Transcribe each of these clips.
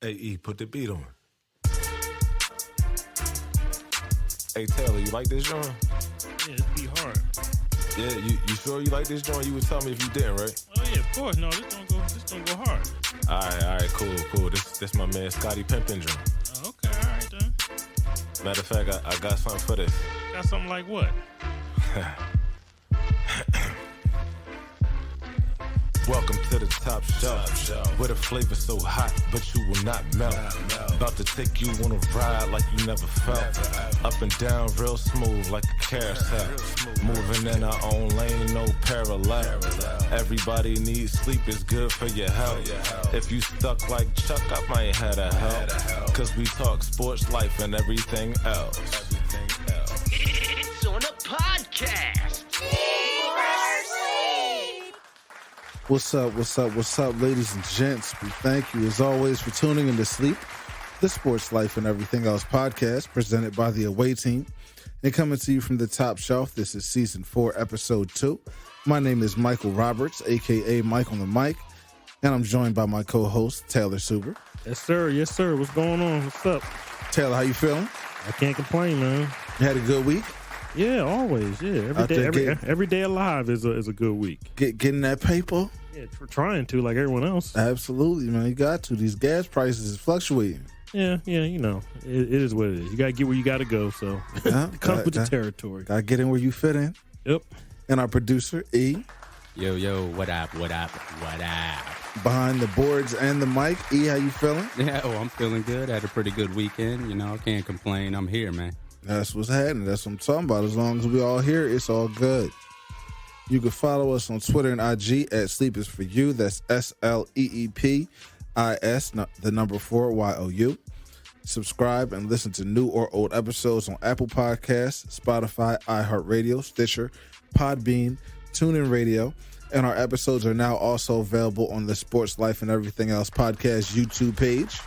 Hey, E, put the beat on. Hey, Taylor, you like this joint? Yeah, it'd be hard. Yeah, you sure you like this joint? You would tell me if you didn't, right? Oh yeah, of course. No, this don't go hard. All right, cool. This my man Scotty Pimpin joint. Oh, okay, all right then. Matter of fact, I got something for this. Got something like what? Welcome to the top shelf, where the flavor so hot, but you will not melt. About to take you on a ride like you never felt. Up and down real smooth like a carousel. Moving in our own lane, no parallel. Everybody needs sleep, it's good for your health. If you stuck like Chuck, I might have to help. Cause we talk sports, life, and everything else. It's on a podcast. What's up, ladies and gents? We thank you, as always, for tuning in to S.L.E.E.P, the Sports Life and Everything Else podcast, presented by the Away Team. And coming to you from the top shelf, this is Season 4, Episode 2. My name is Michael Roberts, a.k.a. Mike on the Mic, and I'm joined by my co-host, Taylor Suber. Yes, sir. What's going on? What's up? Taylor, how you feeling? I can't complain, man. You had a good week? Yeah, always. Yeah, every day alive is a good week. Getting that paper? Yeah, trying to, like everyone else. Absolutely, man. You got to. These gas prices is fluctuating. Yeah, you know, it is what it is. You got to get where you got to go, so it comes with the territory. Got to get in where you fit in. Yep. And our producer, E. Yo, what up? Behind the boards and the mic. E, how you feeling? Yeah, I'm feeling good. Had a pretty good weekend. You know, I can't complain. I'm here, man. That's what's happening. That's what I'm talking about. As long as we all here, it's all good. You can follow us on Twitter and IG at Sleep is for You. That's S.L.E.E.P. I.S. the number 4 Y-O-U. Subscribe and listen to new or old episodes on Apple Podcasts, Spotify, iHeartRadio, Stitcher, Podbean, TuneIn Radio. And our episodes are now also available on the Sports Life and Everything Else podcast YouTube page.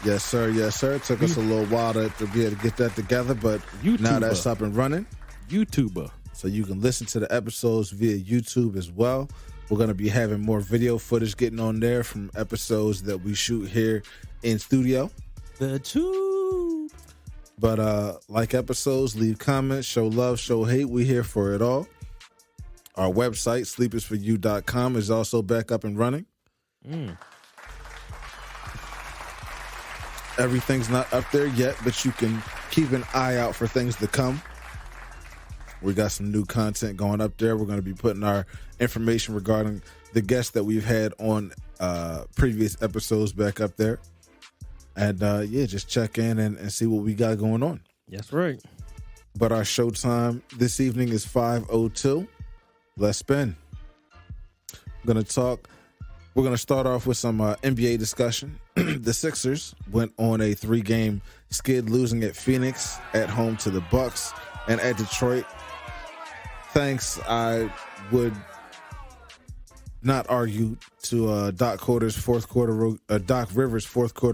Yes, sir. It took us a little while to be able to get that together, but now that's up and running. YouTuber. So you can listen to the episodes via YouTube as well. We're going to be having more video footage getting on there from episodes that we shoot here in studio. The tube. But like episodes, leave comments, show love, show hate. We here for it all. Our website, sleepisforyou.com, is also back up and running. Everything's not up there yet, but you can keep an eye out for things to come. We got some new content going up there. We're going to be putting our information regarding the guests that we've had on previous episodes back up there. And just check in and see what we got going on. That's right. But our showtime this evening is 5:02. Let's spin. We're going to start off with some NBA discussion. The Sixers went on a 3-game skid, losing at Phoenix, at home to the Bucks, and at Detroit. Thanks, I would not argue, to Doc Rivers' fourth quarter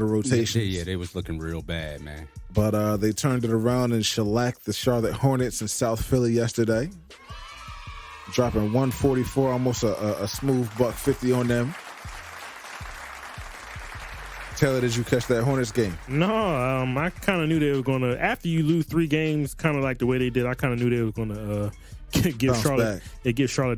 rotation. Yeah, they was looking real bad, man. But they turned it around and shellacked the Charlotte Hornets in South Philly yesterday, dropping 144, almost a smooth $150 on them. Taylor, did you catch that Hornets game? No, I kind of knew they were going to, after you lose 3 games, kind of like the way they did, I kind of knew they were going to give Charlotte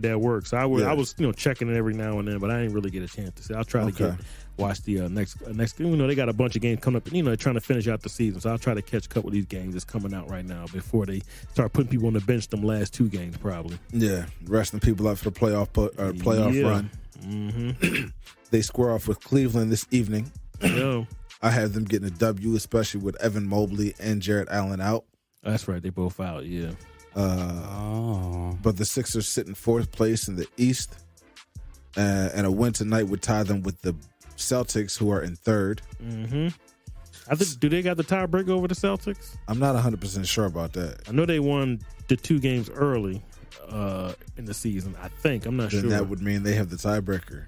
that work. So I was checking it every now and then, but I didn't really get a chance to see. I'll try to watch the next. They got a bunch of games coming up, they're trying to finish out the season. So I'll try to catch a couple of these games that's coming out right now before they start putting people on the bench them last 2 games probably. Yeah, resting people up for the playoff run. Mm-hmm. They square off with Cleveland this evening. Yeah. I have them getting a W, especially with Evan Mobley and Jarrett Allen out. That's right. They both out, yeah. But the Sixers sit in 4th place in the East. And a win tonight would tie them with the Celtics, who are in 3rd. Mm-hmm. Do they got the tiebreaker over the Celtics? I'm not 100% sure about that. I know they won the 2 games early in the season, I think. I'm not sure. Then that would mean they have the tiebreaker.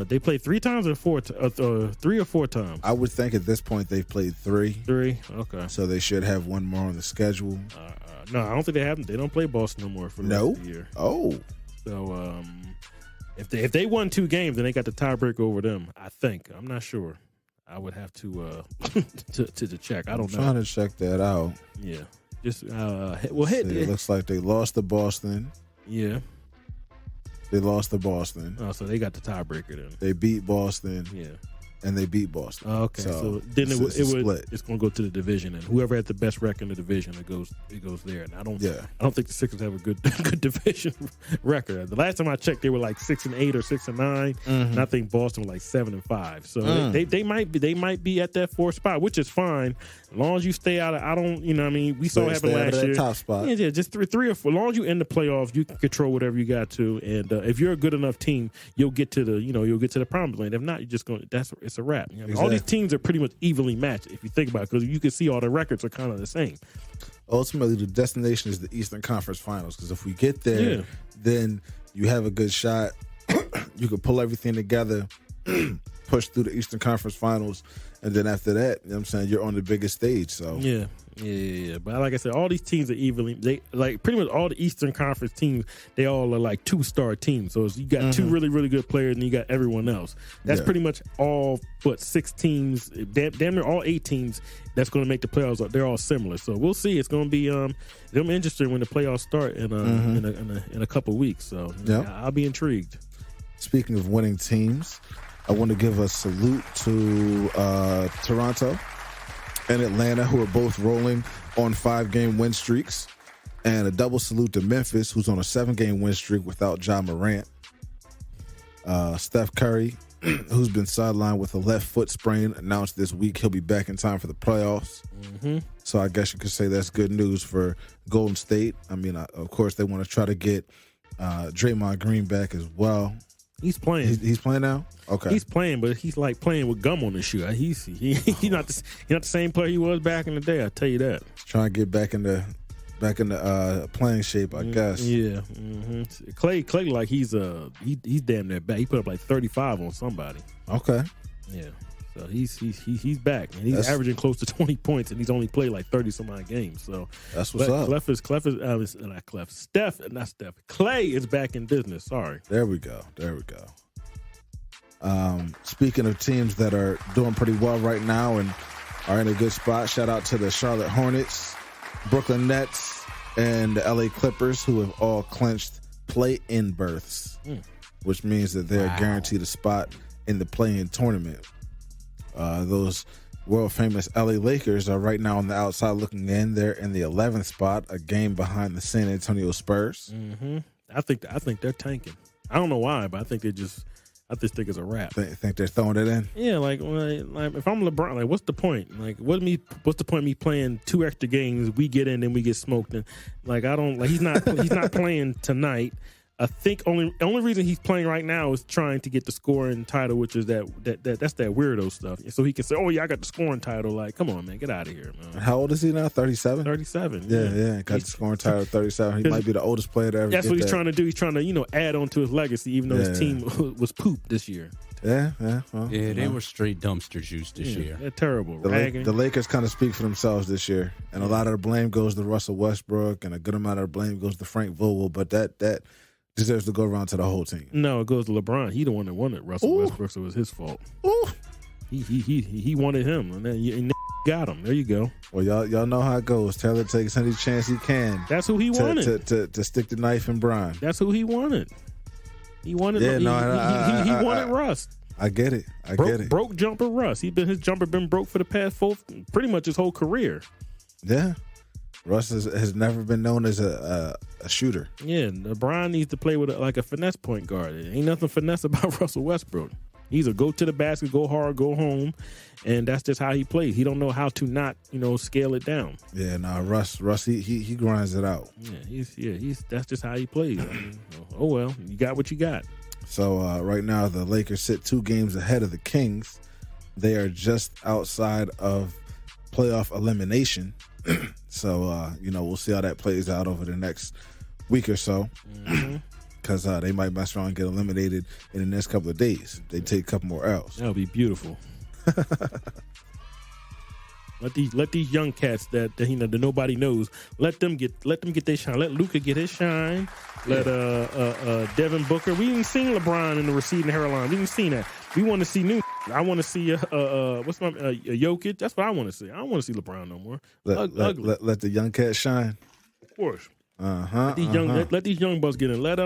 They played 3 times or 3 or 4 times? I would think at this point they've played 3. 3? Okay. So they should have one more on the schedule. No, I don't think they have. They don't play Boston no more for the rest of the year. Oh. So If they won 2 games, then they got the tiebreaker over them. I think. I'm not sure. I would have to to check. I don't know. Trying to check that out. Yeah. Just It looks like they lost to Boston. Yeah. They lost to Boston. Oh, so they got the tiebreaker then. They beat Boston. Yeah. And they beat Boston. Oh, okay. So then it's going to go to the division, and whoever has the best record in the division, it goes there. And I don't think the Sixers have a good division record. The last time I checked, they were like 6-8 or 6-9, and I think Boston was like 7-5. So they might be at that 4th spot, which is fine as long as you stay out of. I don't, what I mean, we saw it happen last year. Top spot. Yeah, just three or 4. As long as you in the playoffs, you can control whatever you got to, and if you're a good enough team, you'll get to the promised land. If not, you're just going. It's a wrap. Exactly. All these teams are pretty much evenly matched if you think about it, because you can see all the records are kind of the same. Ultimately, the destination is the Eastern Conference Finals, because if we get there, then you have a good shot. You can pull everything together, push through the Eastern Conference Finals, and then after that, you know what I'm saying, you're on the biggest stage. So yeah. But like I said, all these teams are evenly. They like pretty much all the Eastern Conference teams. They all are like 2-star teams. So you got 2 really, really good players, and you got everyone else. That's pretty much all. 6 teams, damn near all 8 teams that's going to make the playoffs. They're all similar. So we'll see. It's going to be interesting when the playoffs start in a couple weeks. So I'll be intrigued. Speaking of winning teams, I want to give a salute to Toronto and Atlanta, who are both rolling on 5-game win streaks, and a double salute to Memphis, who's on a 7-game win streak without Ja Morant. Steph Curry, who's been sidelined with a left foot sprain, announced this week he'll be back in time for the playoffs. So I guess you could say that's good news for Golden State. I mean, of course, they want to try to get Draymond Green back as well. He's playing. He's playing now? Okay. He's playing, but he's like playing with gum on his shoe. He's not the same player he was back in the day, I'll tell you that. Trying to get back in the playing shape, I guess. Yeah. Clay like he's damn near back. He put up like 35 on somebody. Okay. Yeah. So he's back, and he's averaging close to 20 points, and he's only played like 30 some odd games. So that's what's up. Clay is back in business. Sorry. There we go. Speaking of teams that are doing pretty well right now and are in a good spot, shout out to the Charlotte Hornets, Brooklyn Nets, and the LA Clippers, who have all clinched play-in berths, which means that they're guaranteed a spot in the play-in tournament. Those world-famous LA Lakers are right now on the outside looking in. They're in the 11th spot, a game behind the San Antonio Spurs. I think they're tanking. I don't know why, but I think I just think it's a wrap. Think they're throwing it in? Yeah, like if I'm LeBron, like what's the point? Like what's the point of me playing 2 extra games? We get in, then we get smoked. And like I don't like he's not playing tonight. I think only reason he's playing right now is trying to get the scoring title, which is that's that weirdo stuff. So he can say, "Oh yeah, I got the scoring title." Like, come on, man, get out of here, man. How old is he now? 37. 37. Yeah, got the scoring title at 37. He might be the oldest player to ever. That's what he's trying to do. He's trying to add on to his legacy, even though his team was poop this year. Well, they were straight dumpster juice this year. They're terrible. The Lakers kind of speak for themselves this year, and a lot of the blame goes to Russell Westbrook, and a good amount of the blame goes to Frank Vogel. But that deserves to go around to the whole team. No, it goes to LeBron. He the one that won it. Russell Westbrook, so it was his fault. Ooh. He wanted him, and then you got him. There you go. Well, y'all know how it goes. Taylor takes any chance he can. That's who he wanted to stick the knife in Brian. That's who he wanted. He wanted. He wanted Russ. I get it. Broke jumper Russ. His jumper been broke for the past pretty much his whole career. Yeah. Russ has never been known as a shooter. Yeah, Yeah, Russ, he grinds it out. Yeah, that's just how he plays. I mean, oh well, you got what you got. So right now the Lakers sit 2 games ahead of the Kings. They are just outside of playoff elimination. So, we'll see how that plays out over the next week or so. Because they might mess around and get eliminated in the next couple of days. They take a couple more L's. That would be beautiful. Let these young cats that that nobody knows. Let them get their shine. Let Luka get his shine. Let Devin Booker. We didn't see LeBron in the receding hairline. We didn't see that. We want to see new. I want to see Jokic. That's what I want to see. I don't want to see LeBron no more. Let the young cats shine. Of course. Let these young bucks get in. Let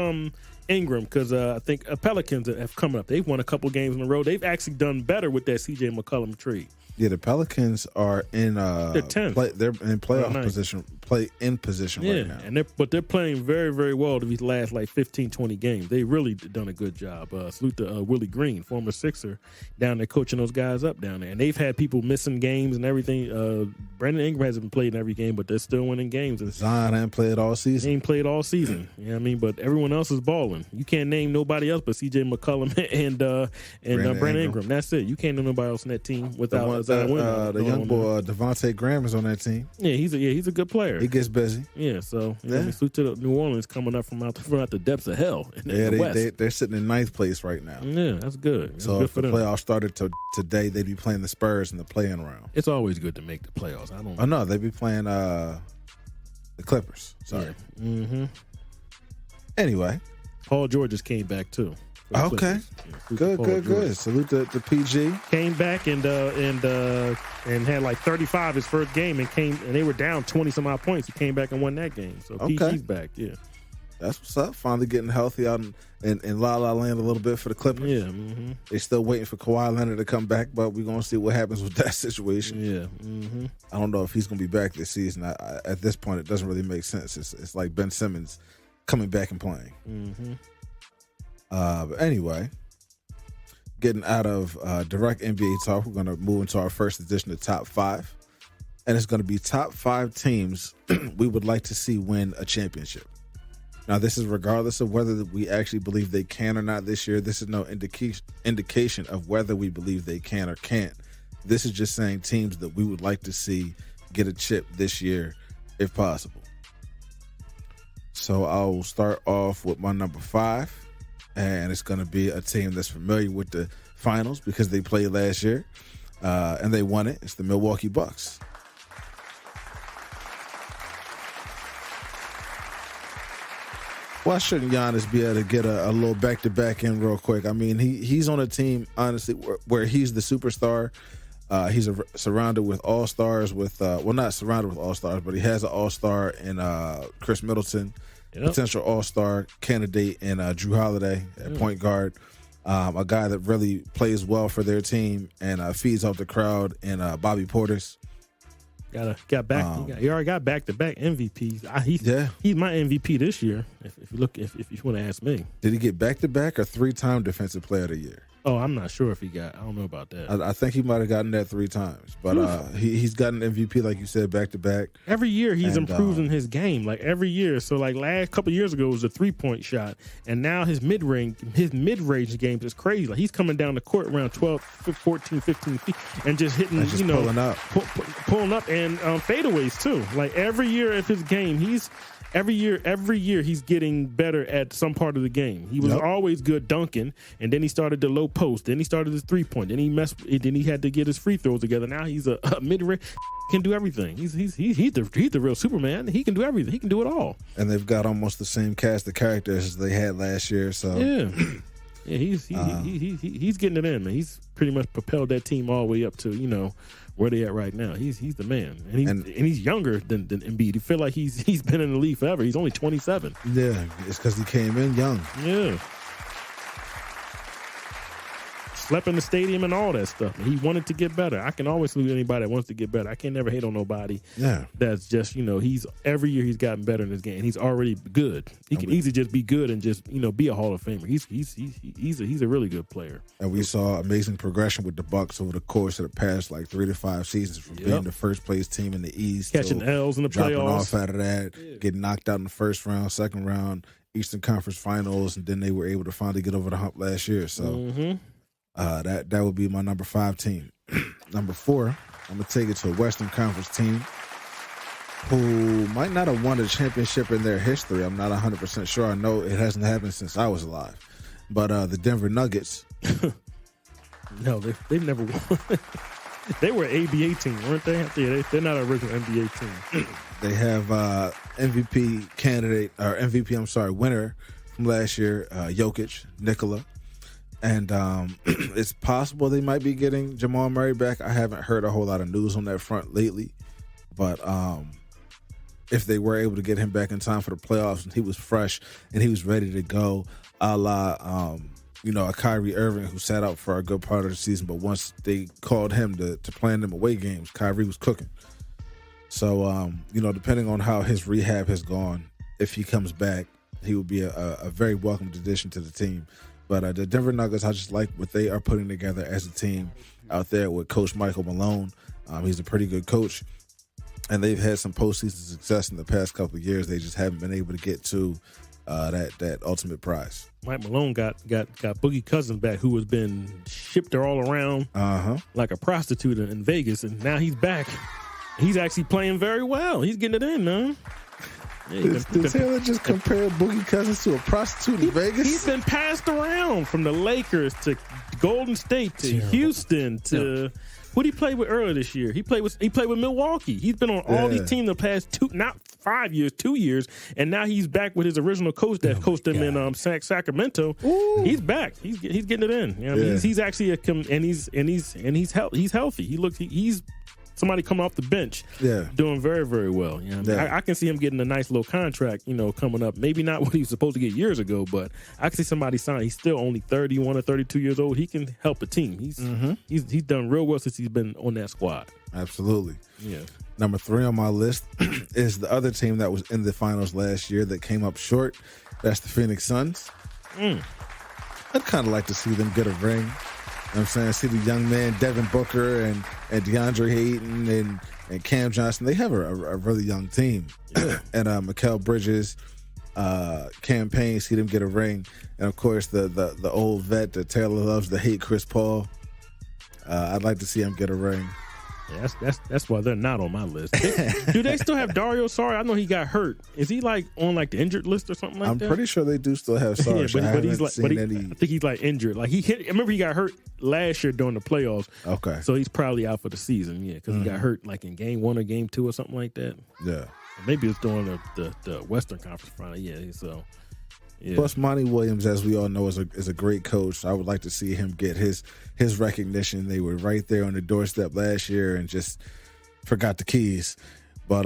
Ingram, because I think Pelicans have come up. They've won a couple games in a row. They've actually done better with that C.J. McCollum trade. Yeah, the Pelicans are in. They're 10th. They're in playoff position. Play in position right now. And they're playing very, very well to these last 15, 20 games. They really done a good job. Salute to Willie Green, former Sixer, down there coaching those guys up down there. And they've had people missing games and everything. Brandon Ingram hasn't played in every game, but they're still winning games. And Zion ain't played all season. He ain't played all season. You know what I mean? But everyone else is balling. You can't name nobody else but C.J. McCollum and Brandon Ingram. That's it. You can't name nobody else on that team without Zion winning. The young boy Devontae Graham is on that team. Yeah, he's a good player. He gets busy. Yeah, so salute to New Orleans coming up from out the depths of hell. They're sitting in 9th place right now. Yeah, that's good. That's so good if for the them. playoffs started today, they'd be playing the Spurs in the play-in round. It's always good to make the playoffs. Oh no, they'd be playing the Clippers. Sorry. Yeah. Mm-hmm. Anyway, Paul George just came back too. Okay. Good. Salute to PG. Came back and had 35 his first game and they were down 20 some odd points. He came back and won that game. So PG's back. Yeah. That's what's up. Finally getting healthy out in La La Land a little bit for the Clippers. Yeah. Mm-hmm. They're still waiting for Kawhi Leonard to come back, but we're going to see what happens with that situation. Yeah. Mm-hmm. I don't know if he's going to be back this season. At this point, it doesn't really make sense. It's like Ben Simmons coming back and playing. Mm-hmm. But anyway, getting out of direct NBA talk, we're going to move into our first edition of Top 5. And it's going to be top 5 teams we would like to see win a championship. Now, this is regardless of whether we actually believe they can or not this year. This is no indication of whether we believe they can or can't. This is just saying teams that we would like to see get a chip this year, if possible. So I'll start off with my number 5. And it's going to be a team that's familiar with the finals because they played last year and they won it. It's the Milwaukee Bucks. Why shouldn't Giannis be able to get a little back-to-back in real quick? I mean, he's on a team, honestly, where he's the superstar. He's surrounded with all-stars not surrounded with all-stars, but he has an all-star in Chris Middleton. Yep. Potential all-star candidate in Drew Holiday at point guard. A guy that really plays well for their team and feeds off the crowd, and Bobby Portis. He already got back-to-back MVPs. He's my MVP this year. If you want to ask me, did he get back-to-back or 3-time Defensive Player of the Year? Oh, I'm not sure if he got. I don't know about that. I think he might have gotten that 3 times, but he's gotten MVP, like you said, back to back. Every year he's improving his game, like every year. So like last couple of years ago it was a 3-point shot, and now his mid-range games is crazy. Like he's coming down the court around 12, 14, 15 feet and just hitting, pulling up, pulling up and fadeaways too. Like every year of his game, Every year he's getting better at some part of the game. He was always good dunking, and then he started the low post. Then he started his 3-point. Then he had to get his free throws together. Now he's a mid-range. Can do everything. He's the real Superman. He can do everything. He can do it all. And they've got almost the same cast of characters as they had last year. So he's getting it in, man. He's pretty much propelled that team all the way up to where they at right now. He's the man, and he's younger than Embiid. You feel like he's been in the league forever. He's only 27. Yeah, it's because he came in young. Yeah, slept in the stadium and all that stuff. He wanted to get better. I can always salute anybody that wants to get better. I can never hate on nobody. Yeah, that's just he's every year he's gotten better in his game. He's already good. He can easily just be good and just be a Hall of Famer. He's a really good player. And we saw amazing progression with the Bucks over the course of the past 3 to 5 seasons, from being the first place team in the East, catching L's in the dropping playoffs, off out of that, getting knocked out in the first round, second round, Eastern Conference Finals, and then they were able to finally get over the hump last year. So. That would be my number 5 team. Number 4, I'm going to take it to a Western Conference team who might not have won a championship in their history. I'm not 100% sure. I know it hasn't happened since I was alive. But the Denver Nuggets. No, they've never won. They were an ABA team, weren't they? Yeah, they're not an original NBA team. They have MVP candidate, or MVP, winner from last year, Jokic, Nikola. And it's possible they might be getting Jamal Murray back. I haven't heard a whole lot of news on that front lately. But if they were able to get him back in time for the playoffs and he was fresh and he was ready to go, a la, a Kyrie Irving who sat out for a good part of the season, but once they called him to plan them away games, Kyrie was cooking. So, depending on how his rehab has gone, if he comes back, he would be a very welcomed addition to the team. But the Denver Nuggets, I just like what they are putting together as a team out there with Coach Michael Malone. He's a pretty good coach, and they've had some postseason success in the past couple of years. They just haven't been able to get to that ultimate prize. Mike Malone got Boogie Cousins back, who has been shipped all around like a prostitute in Vegas, and now he's back. He's actually playing very well. He's getting it in, man. Yeah, did Taylor just compare Boogie Cousins to a prostitute in Vegas? He's been passed around from the Lakers to Golden State to Houston to who did he play with earlier this year? He played with Milwaukee. He's been on all these teams the past 2 years, and now he's back with his original coach that coached him in Sacramento. Ooh. He's back. He's getting it in. You know, he's actually he's healthy. He's somebody coming off the bench, doing very, very well. You know, I can see him getting a nice little contract, coming up. Maybe not what he was supposed to get years ago, but I can see somebody sign. He's still only 31 or 32 years old. He can help a team. He's done real well since he's been on that squad. Absolutely. Yeah. Number 3 on my list is the other team that was in the finals last year that came up short. That's the Phoenix Suns. I'd kind of like to see them get a ring. You know what I'm saying? See the young man, Devin Booker and DeAndre Ayton and Cam Johnson. They have a really young team. Yeah. And Mikal Bridges campaign, see them get a ring. And, of course, the old vet that Taylor loves to hate, Chris Paul. I'd like to see him get a ring. Yeah, that's why they're not on my list. Do they still have Dario Saric? I know he got hurt. Is he on the injured list or something like that? I'm pretty sure they do still have Saric. I think he's injured. Like I remember he got hurt last year during the playoffs. Okay, so he's probably out for the season. Yeah, because he got hurt in game 1 or game 2 or something like that. Yeah, maybe it's during the Western Conference final. Yeah, so. Yeah. Plus, Monty Williams, as we all know, is a great coach. I would like to see him get his recognition. They were right there on the doorstep last year and just forgot the keys. But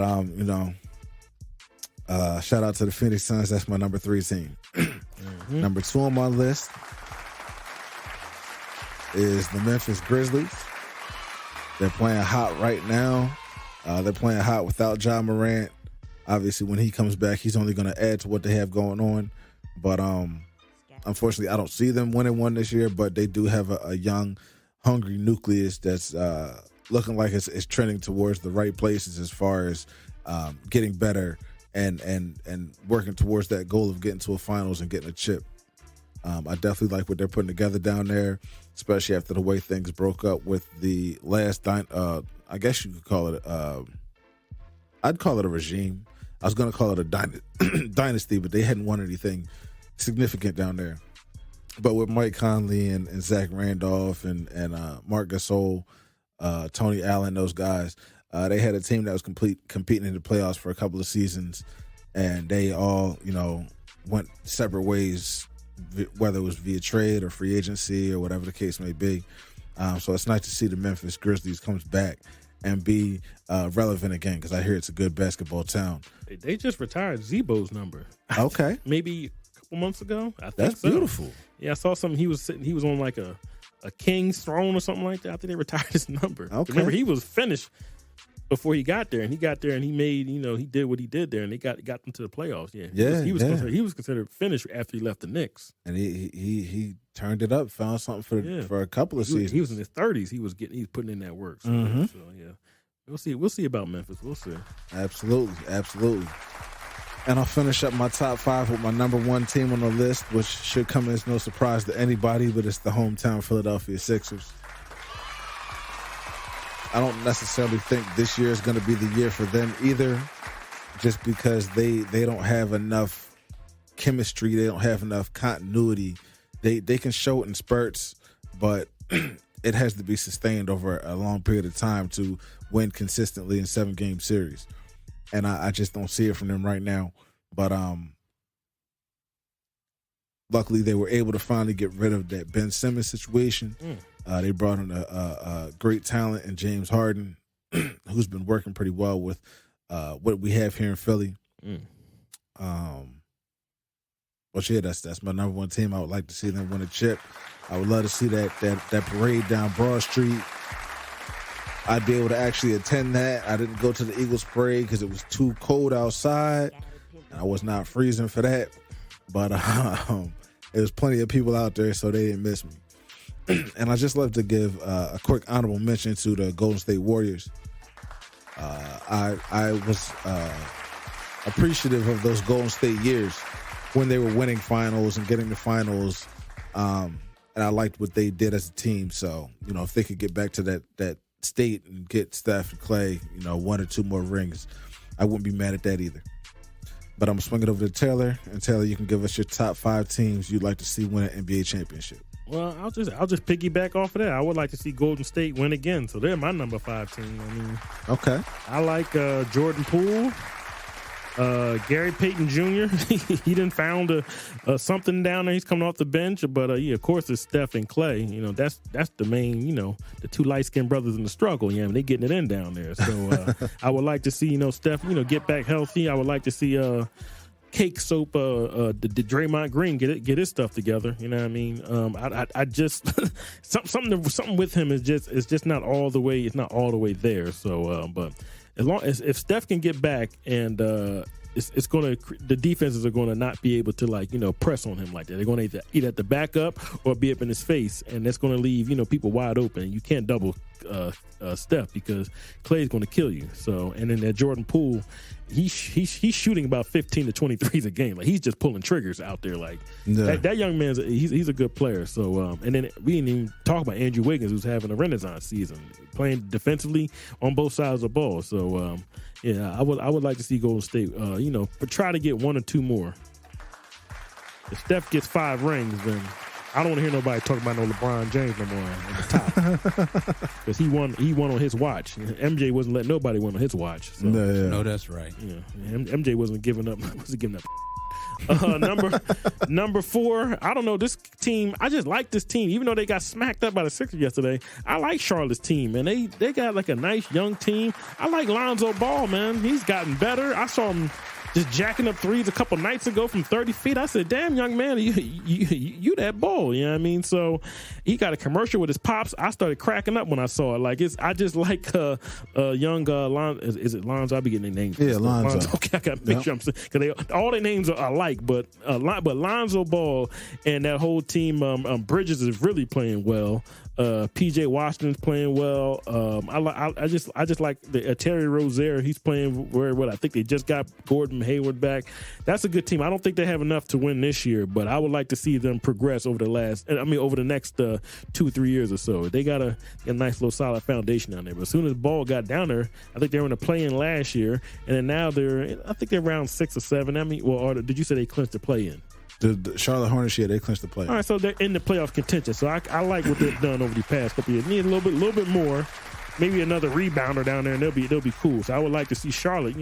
shout out to the Phoenix Suns. That's my number 3 team. Number 2 on my list is the Memphis Grizzlies. They're playing hot right now. They're playing hot without Ja Morant. Obviously, when he comes back, he's only going to add to what they have going on. But unfortunately, I don't see them winning one this year. But they do have a young, hungry nucleus that's looking like it's trending towards the right places as far as getting better and working towards that goal of getting to a finals and getting a chip. I definitely like what they're putting together down there, especially after the way things broke up with the last. I guess you could call it. I'd call it a regime. I was going to call it a dynasty, but they hadn't won anything significant down there. But with Mike Conley and Zach Randolph and Marc Gasol, Tony Allen, those guys, they had a team that was competing in the playoffs for a couple of seasons, and they all, went separate ways, whether it was via trade or free agency or whatever the case may be. So it's nice to see the Memphis Grizzlies comes back and be relevant again, because I hear it's a good basketball town. They just retired Zebo's number. Okay. Maybe a couple months ago. I think that's so. Beautiful. Yeah, I saw something. He was on like a king's throne or something like that. I think they retired his number. Okay. Remember, he was finished before he got there, and he got there and he made, he did what he did there, and they got them to the playoffs. Yeah, he was considered finished after he left the Knicks, and he turned it up, found something for a couple of seasons. He was in his 30s. He was putting in that work. So, so yeah. We'll see about Memphis. We'll see. Absolutely. And I'll finish up my top 5 with my number 1 team on the list, which should come as no surprise to anybody, but it's the hometown Philadelphia Sixers. I don't necessarily think this year is going to be the year for them either, just because they don't have enough chemistry. They don't have enough continuity. They can show it in spurts, but it has to be sustained over a long period of time to win consistently in 7-game series. And I just don't see it from them right now. But luckily, they were able to finally get rid of that Ben Simmons situation. They brought in a great talent in James Harden, who's been working pretty well with what we have here in Philly. Well, yeah, that's my number one team. I would like to see them win a chip. I would love to see that parade down Broad Street. I'd be able to actually attend that. I didn't go to the Eagles parade because it was too cold outside, and I was not freezing for that. But there was plenty of people out there, so they didn't miss me. And I just love to give a quick honorable mention to the Golden State Warriors. I was appreciative of those Golden State years when they were winning finals and getting to finals, and I liked what they did as a team. So, if they could get back to that state and get Steph and Clay, 1 or 2 more rings, I wouldn't be mad at that either. But I'm swinging over to Taylor, and Taylor, you can give us your top 5 teams you'd like to see win an NBA championship. Well, I'll just piggyback off of that. I would like to see Golden State win again, so they're my number 5 team. I mean, okay, I like Jordan Poole. Gary Payton Jr. he done found something down there. He's coming off the bench, but of course it's Steph and Clay. That's the main. The 2 light skinned brothers in the struggle. They getting it in down there. So I would like to see Steph get back healthy. I would like to see Cake Soap the Draymond Green get his stuff together. You know what I mean? I just something with him is just not all the way. It's not all the way there. So but. As long as if Steph can get back and it's going to the defenses are going to not be able to press on him like that. They're going to either at the back up or be up in his face, and that's going to leave people wide open. You can't double Steph because Clay's going to kill you. So and then that Jordan Poole, he's shooting about 15 to 23s a game. Like he's just pulling triggers out there. Like that young man's he's a good player. So and then we didn't even talk about Andrew Wiggins, who's having a renaissance season, playing defensively on both sides of the ball. So yeah, I would like to see Golden State but try to get 1 or 2 more. If Steph gets 5 rings, then I don't want to hear nobody talk about no LeBron James no more in the top because he won on his watch. MJ wasn't letting nobody win on his watch. So. No, that's right. Yeah, MJ wasn't giving up. Number 4. I don't know this team. I just like this team, even though they got smacked up by the Sixers yesterday. I like Charlotte's team, man. They got like a nice young team. I like Lonzo Ball, man. He's gotten better. I saw him just jacking up threes a couple nights ago from 30 feet. I said, damn, young man, you that ball. You know what I mean? So he got a commercial with his pops. I started cracking up when I saw it. I just like young Lonzo. Is it Lonzo? I'll be getting their names. Yeah, Lonzo. Okay, I got to make sure I'm saying, because all their names are alike, but Lonzo Ball and that whole team, Bridges is really playing well. PJ Washington's playing well. I just like the Terry Rozier. He's playing very well. I think they just got Gordon Hayward back. That's a good team. I don't think they have enough to win this year, but I would like to see them progress over the next 2-3 years or so. They got a nice little solid foundation down there. But as soon as Ball got down there, I think they were in the play-in last year, and then now I think they're around 6 or 7. I mean, did you say they clinched the play-in? The Charlotte Hornets, they clinched the play. All right, so they're in the playoff contention. So I like what they've done over the past couple years. Need a little bit more, maybe another rebounder down there, and they'll be cool. So I would like to see Charlotte,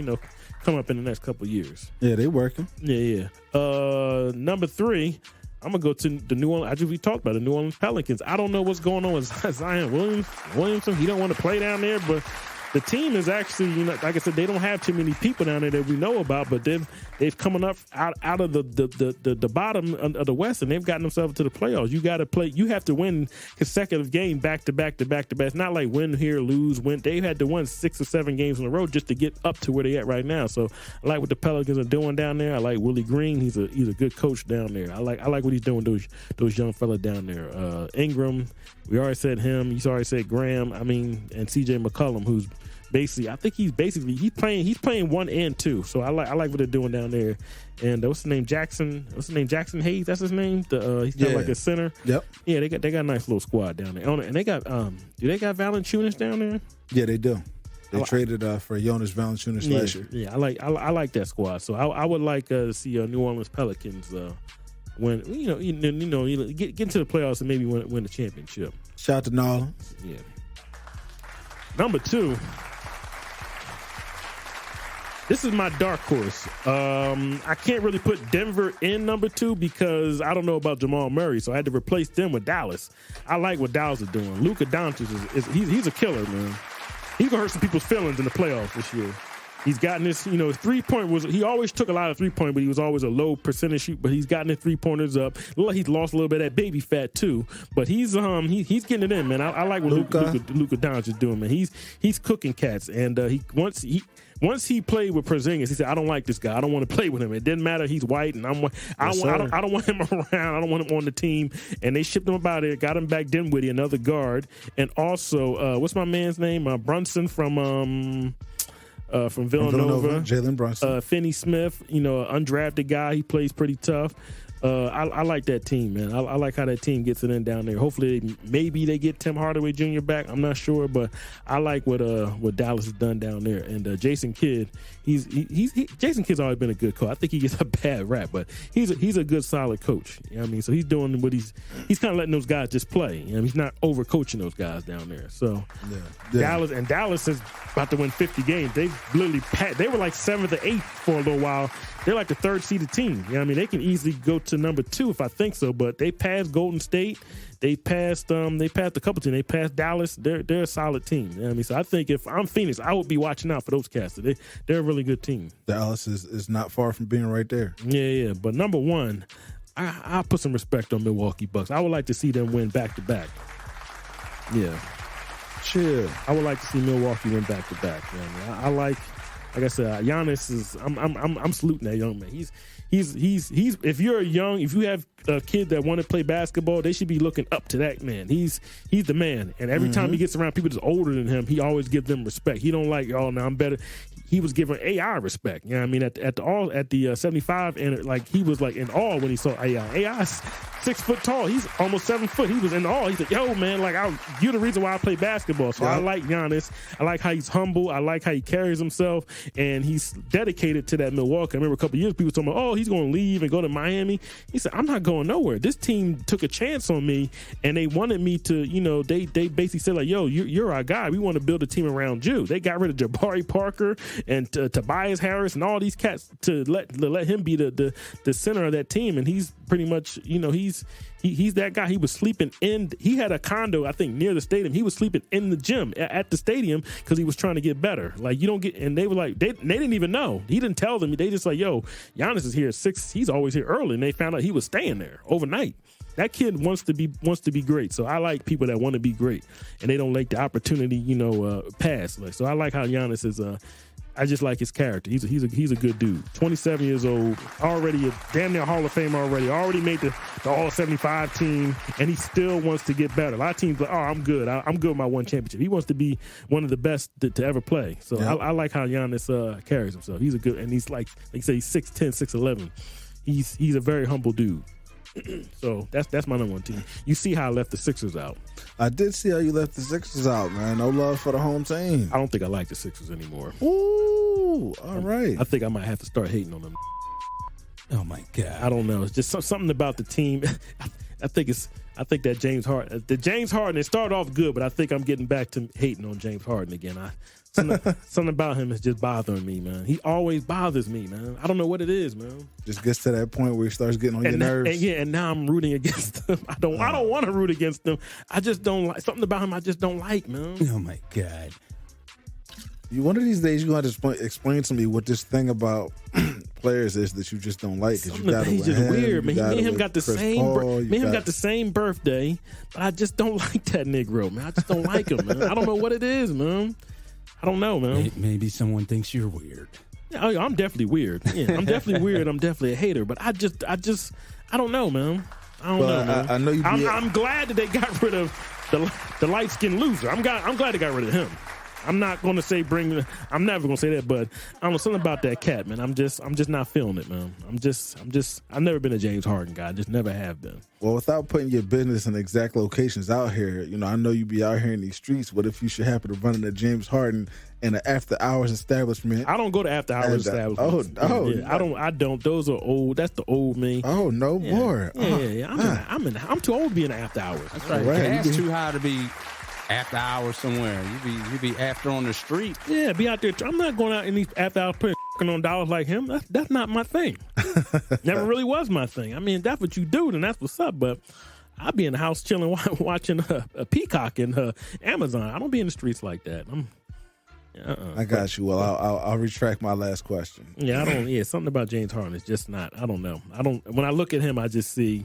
come up in the next couple of years. Yeah, they working. Yeah. Number 3, I'm gonna go to the New Orleans. We talked about the New Orleans Pelicans. I don't know what's going on with Zion Williamson. He don't want to play down there, but the team is actually, like I said, they don't have too many people down there that we know about, but they've coming up out of the bottom of the West, and they've gotten themselves to the playoffs. You got to play. You have to win consecutive game back to back to back to back. It's not like win here, lose, win. They had to win 6 or 7 games in a row just to get up to where they at right now. So I like what the Pelicans are doing down there. I like Willie Green. He's a good coach down there. I like what he's doing. Those young fellas down there. Ingram, we already said him. You already said Graham. I mean, and CJ McCollum, who's basically, I think he's playing 1 and 2. So I like what they're doing down there. And what's his name? Jackson Hayes. That's his name. He's got like a center. Yep. Yeah, they got a nice little squad down there. And they got do they got Valanciunas down there? Yeah, they do. They traded for Jonas Valanciunas last year. Yeah, I like that squad. So I would like to see New Orleans Pelicans When get into the playoffs and maybe win the championship. Shout out to Nolan. Yeah. Number 2. This is my dark horse. I can't really put Denver in number 2 because I don't know about Jamal Murray, so I had to replace them with Dallas. I like what Dallas is doing. Luka Doncic he's a killer, man. He can hurt some people's feelings in the playoffs this year. He's gotten this, 3-point he always took a lot of 3-point, but he was always a low percentage shoot. But he's gotten his 3-pointers up. He's lost a little bit of that baby fat too. But he's getting it in, man. I like what Luka Doncic is doing, man. He's cooking cats, and once he played with Porzingis, he said, "I don't like this guy. I don't want to play with him. It didn't matter. He's white, and I don't want him around. I don't want him on the team." And they shipped him up out of there, got him back Dinwiddie, another guard, and also what's my man's name? Brunson from Villanova. Jalen Brunson. Finney Smith, undrafted guy. He plays pretty tough. I like that team, man. I like how that team gets it in down there. Hopefully, maybe they get Tim Hardaway Jr. back. I'm not sure, but I like what Dallas has done down there. And Jason Kidd, Jason Kidd's always been a good coach. I think he gets a bad rap, but he's a good, solid coach. You know what I mean? So he's doing what he's kind of letting those guys just play. He's not over coaching those guys down there. So Dallas is about to win 50 games. They literally they were like 7th or 8th for a little while. They're like the 3rd seeded team. You know what I mean? They can easily go to number 2 if I think so, but they passed Golden State. They passed a couple teams. They passed Dallas. They're a solid team. You know what I mean? So I think if I'm Phoenix, I would be watching out for those cats. They're a really good team. Dallas is not far from being right there. Yeah. But number 1, I'll put some respect on Milwaukee Bucks. I would like to see them win back-to-back. Yeah. Chill. I would like to see Milwaukee win back-to-back. You know what I mean? Like I said, Giannis is. I'm saluting that young man. He's. If you have a kid that want to play basketball, they should be looking up to that man. He's the man. And every time he gets around people that's older than him, he always gives them respect. He don't like, now I'm better. He was giving AI respect. You know what I mean? At the 75, and he was like in awe when he saw AI. AI's 6 foot tall. He's almost 7 foot. He was in awe. He's like, yo, man, you're the reason why I play basketball. So I like Giannis. I like how he's humble. I like how he carries himself, and he's dedicated to that Milwaukee. I remember a couple of years people told me, oh, he's going to leave and go to Miami. He said, I'm not going nowhere. This team took a chance on me, and they wanted me to, they basically said, like, yo, you're our guy. We want to build a team around you. They got rid of Jabari Parker and Tobias Harris and all these cats to let him be the center of that team. And he's pretty much, he's that guy. He was sleeping he had a condo, I think, near the stadium. He was sleeping in the gym at the stadium because he was trying to get better. Like, you don't get, and they were like, they didn't even know. He didn't tell them. They just like, yo, Giannis is here at 6. He's always here early. And they found out he was staying there overnight. That kid wants to be great. So I like people that want to be great and they don't like the opportunity, pass. So I like how Giannis is, I just like his character. He's a good dude. 27 years old, already a damn near Hall of Fame already made the All-75 team, and he still wants to get better. A lot of teams like, oh, I'm good. I'm good with my one championship. He wants to be one of the best to ever play. So yeah. I like how Giannis carries himself. He's a good, and he's like you say, he's 6'10", 6'11". He's a very humble dude. So that's my number 1 team. You see how I left the Sixers out. I did see how you left the Sixers out, man. No love for the home team. I don't think I like the Sixers anymore. Ooh, all right. I think I might have to start hating on them. Oh my God. I don't know. It's just something about the team. I think that James Harden. The James Harden, it started off good, but I think I'm getting back to hating on James Harden again. Something about him is just bothering me, man. He always bothers me, man. I don't know what it is, man. Just gets to that point where he starts getting on your nerves. And now I'm rooting against him. I don't want to root against him. I just don't like something about him. I just don't like, man. Oh my God. One of these days, you're going to have to explain to me what this thing about players is that you just don't like. He's just weird, man. Me and him got the same birthday, but I just don't like that Negro, man. I just don't like him, man. I don't know what it is, man. I don't know, man. Maybe someone thinks you're weird. Yeah, I'm definitely weird. Yeah, I'm definitely weird. I'm definitely a hater, but I don't know, man. I don't know, man. I know you. I'm glad that they got rid of the light-skinned loser. I'm glad they got rid of him. I'm not going to say I'm never going to say that, but I don't know, something about that cat, man. I'm just not feeling it, man. I've never been a James Harden guy. I just never have been. Well, without putting your business in exact locations out here, I know you be out here in these streets. What if you should happen to run into James Harden in an after-hours establishment? I don't go to after-hours establishments. Yeah, I don't. Those are old. That's the old me. Oh, no more. Yeah. I'm too old to be in the after-hours. That's right. Gas too high to be after hours somewhere. You be after on the street. Yeah, be out there. I'm not going out in these after hours putting on dollars like him. That's not my thing. Never really was my thing. I mean, that's what you do, then that's what's up. But I be in the house chilling, watching a Peacock and Amazon. I don't be in the streets like that. I got you. Well, I'll retract my last question. Yeah, I don't. Yeah, something about James Harden is just not. I don't know. When I look at him, I just see.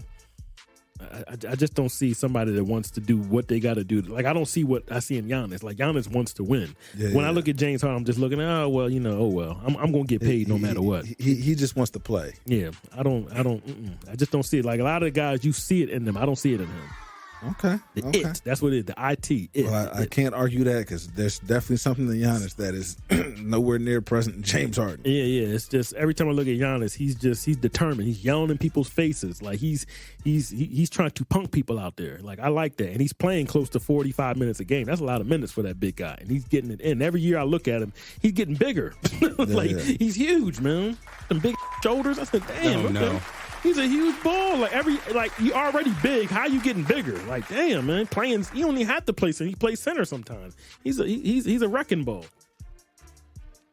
I just don't see somebody that wants to do what they got to do. Like, I don't see what I see in Giannis. Like, Giannis wants to win. I look at James Harden, I'm just looking, I'm going to get paid no matter what. He just wants to play. Yeah, I I just don't see it. Like, a lot of the guys, you see it in them. I don't see it in him. Okay. It. That's what it is. The IT. It. Well, I can't argue that because there's definitely something in Giannis that is nowhere near present in James Harden. Yeah. It's just every time I look at Giannis, he's determined. He's yelling in people's faces. Like he's trying to punk people out there. Like, I like that. And he's playing close to 45 minutes a game. That's a lot of minutes for that big guy. And he's getting it in. Every year I look at him, he's getting bigger. He's huge, man. Some big shoulders. I said, damn. No. He's a huge ball. Like you already big. How you getting bigger? Like, damn, man. Playing, you don't even have to play center. He plays center sometimes. He's a wrecking ball.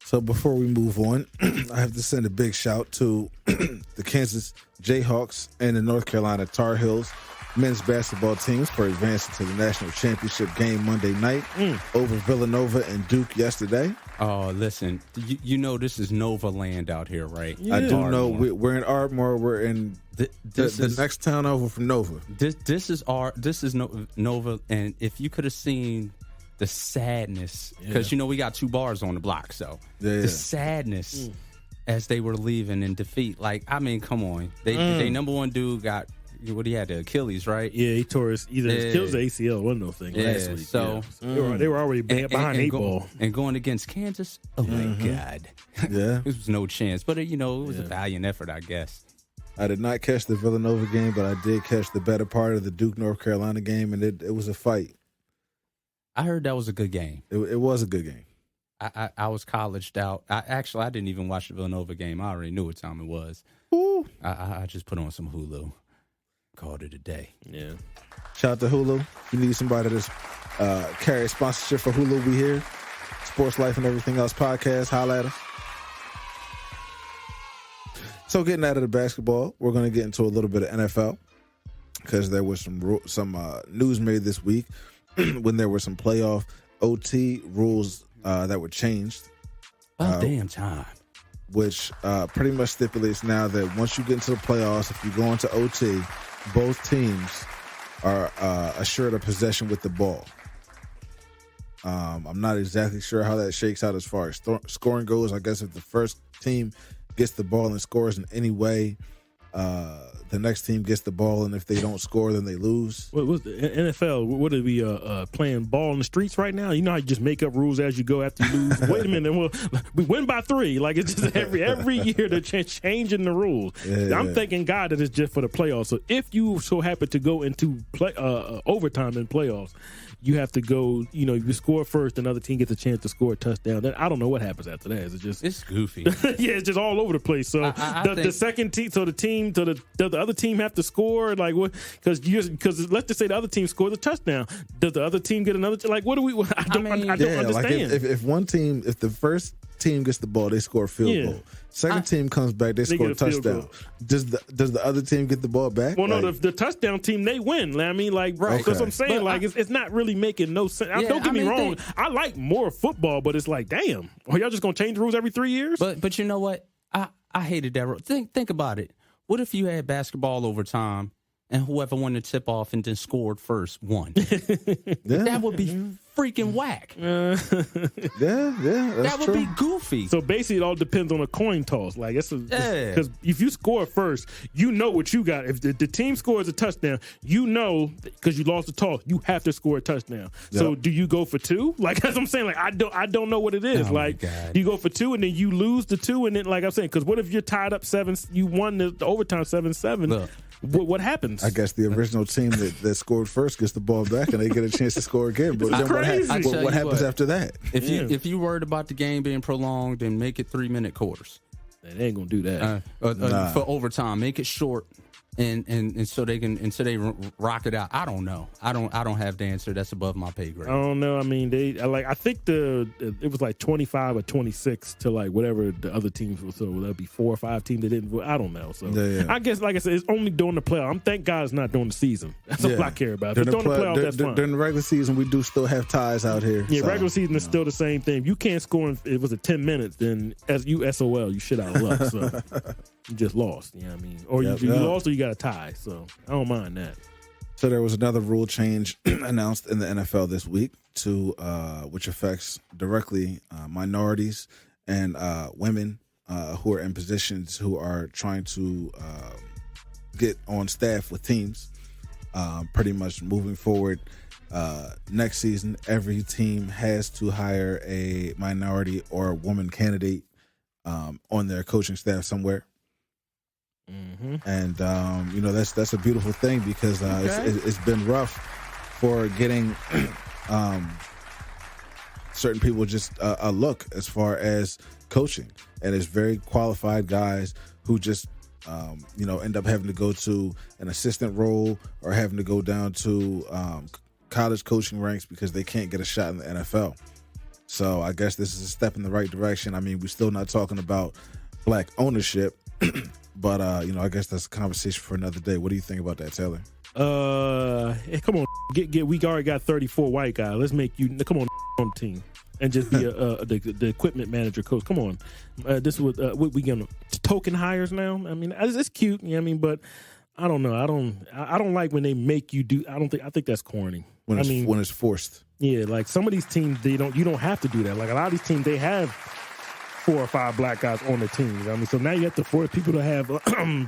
So before we move on, I have to send a big shout to the Kansas Jayhawks and the North Carolina Tar Heels men's basketball teams for advancing to the national championship game Monday night over Villanova and Duke yesterday. Oh, listen, you know this is Nova land out here, right? Yeah. I do know we're in Ardmore. We're in the next town over from Nova. This is Nova, and if you could have seen the sadness, because we got 2 bars on the block, so the sadness as they were leaving in defeat. Like, I mean, come on, they number one dude got. What he had, the Achilles, right? Yeah, he tore his Achilles or ACL, one of those things last week. So they were already behind 8 ball. And going against Kansas, oh my God. Yeah. There was no chance. But, it was a valiant effort, I guess. I did not catch the Villanova game, but I did catch the better part of the Duke, North Carolina game, and it was a fight. I heard that was a good game. It was a good game. I was colleged out. I didn't even watch the Villanova game. I already knew what time it was. Ooh. I just put on some Hulu. Called it a day. Yeah. Shout out to Hulu. If you need somebody to carry sponsorship for Hulu, we here. Sports Life and Everything Else podcast. Holla at us. So getting out of the basketball, we're going to get into a little bit of NFL because there was some news made this week when there were some playoff OT rules that were changed. Damn time. Which pretty much stipulates now that once you get into the playoffs, if you go into OT, both teams are assured a possession with the ball. I'm not exactly sure how that shakes out as far as scoring goes. I guess if the first team gets the ball and scores in any way, the next team gets the ball, and if they don't score, then they lose. What the NFL? What are we playing ball in the streets right now? You know how you just make up rules as you go after you lose. Wait a minute, we win by 3. Like, it's just every year they're changing the rules. I'm thanking God that it's just for the playoffs. So if you so happen to go into overtime in playoffs, you have to go. You score first, another team gets a chance to score a touchdown. Then I don't know what happens after that. Is it just it's goofy? Yeah, it's just all over the place. So the second team, so the other team have to score, like what? Because let's just say the other team scores a touchdown. Does the other team get another? Like, what do we? I don't understand. Like if one team, if the first team gets the ball, they score a field goal. Second team comes back, they score a touchdown. Does the other team get the ball back? Well, no, the touchdown team, they win. I mean, like, right? Because I'm saying, like, it's not really making no sense. Don't get me wrong. I like more football, but it's like, damn, are y'all just gonna change the rules every 3 years? But you know what? I hated that rule. Think about it. What if you had basketball overtime and whoever won the tip off and then scored first won. That would be freaking whack. That's that would true. be goofy. So basically, it all depends on a coin toss. Like because if you score first, you know what you got. If the team scores a touchdown, you know because you lost the toss, you have to score a touchdown. Yep. So do you go for 2? Like as I'm saying, like I don't know what it is. Like you go for 2 and then you lose the 2, and then like I'm saying, because what if you're tied up 7? You won the overtime 7-7. What happens? I guess the original team that scored first gets the ball back and they get a chance to score again. But then what happens after that? If you worried about the game being prolonged, then make it 3-minute quarters. They ain't gonna do that for overtime. Make it short. And so they rock it out. I don't know. I don't have the answer. That's above my pay grade. I don't know. I mean, I think it was like 25 or 26 to like whatever the other teams were. So that'd be 4 or 5 teams that didn't. I don't know. So I guess, like I said, it's only during the playoff. Thank God it's not during the season. That's all I care about. If it's during the playoff, that's fine. During the regular season, we do still have ties out here. Yeah, regular season is still the same thing. If you can't score in, it was 10 minutes, then as you SOL, you shit out of luck. So you just lost. You know what I mean? Or you lost or you got a tie. So I don't mind that. So there was another rule change announced in the NFL this week which affects directly minorities and women who are in positions who are trying to get on staff with teams. Pretty much moving forward, next season, every team has to hire a minority or a woman candidate on their coaching staff somewhere. Mm-hmm. And that's a beautiful thing because it's been rough for getting certain people just a look as far as coaching, and it's very qualified guys who just end up having to go to an assistant role or having to go down to college coaching ranks because they can't get a shot in the NFL. So I guess this is a step in the right direction. I mean, we're still not talking about black ownership. But I guess that's a conversation for another day. What do you think about that, Taylor? Hey, come on, we already got 34 white guys. Let's make you come on the team and just be the equipment manager coach. Come on, this was what we gonna token hires now. I mean, it's cute. You know what I mean, but I don't know. I don't like when they make you do. I think that's corny. When it's forced. Yeah, like some of these teams, you don't have to do that. Like a lot of these teams, they have 4 or 5 black guys on the team. I mean, so now you have to force people to have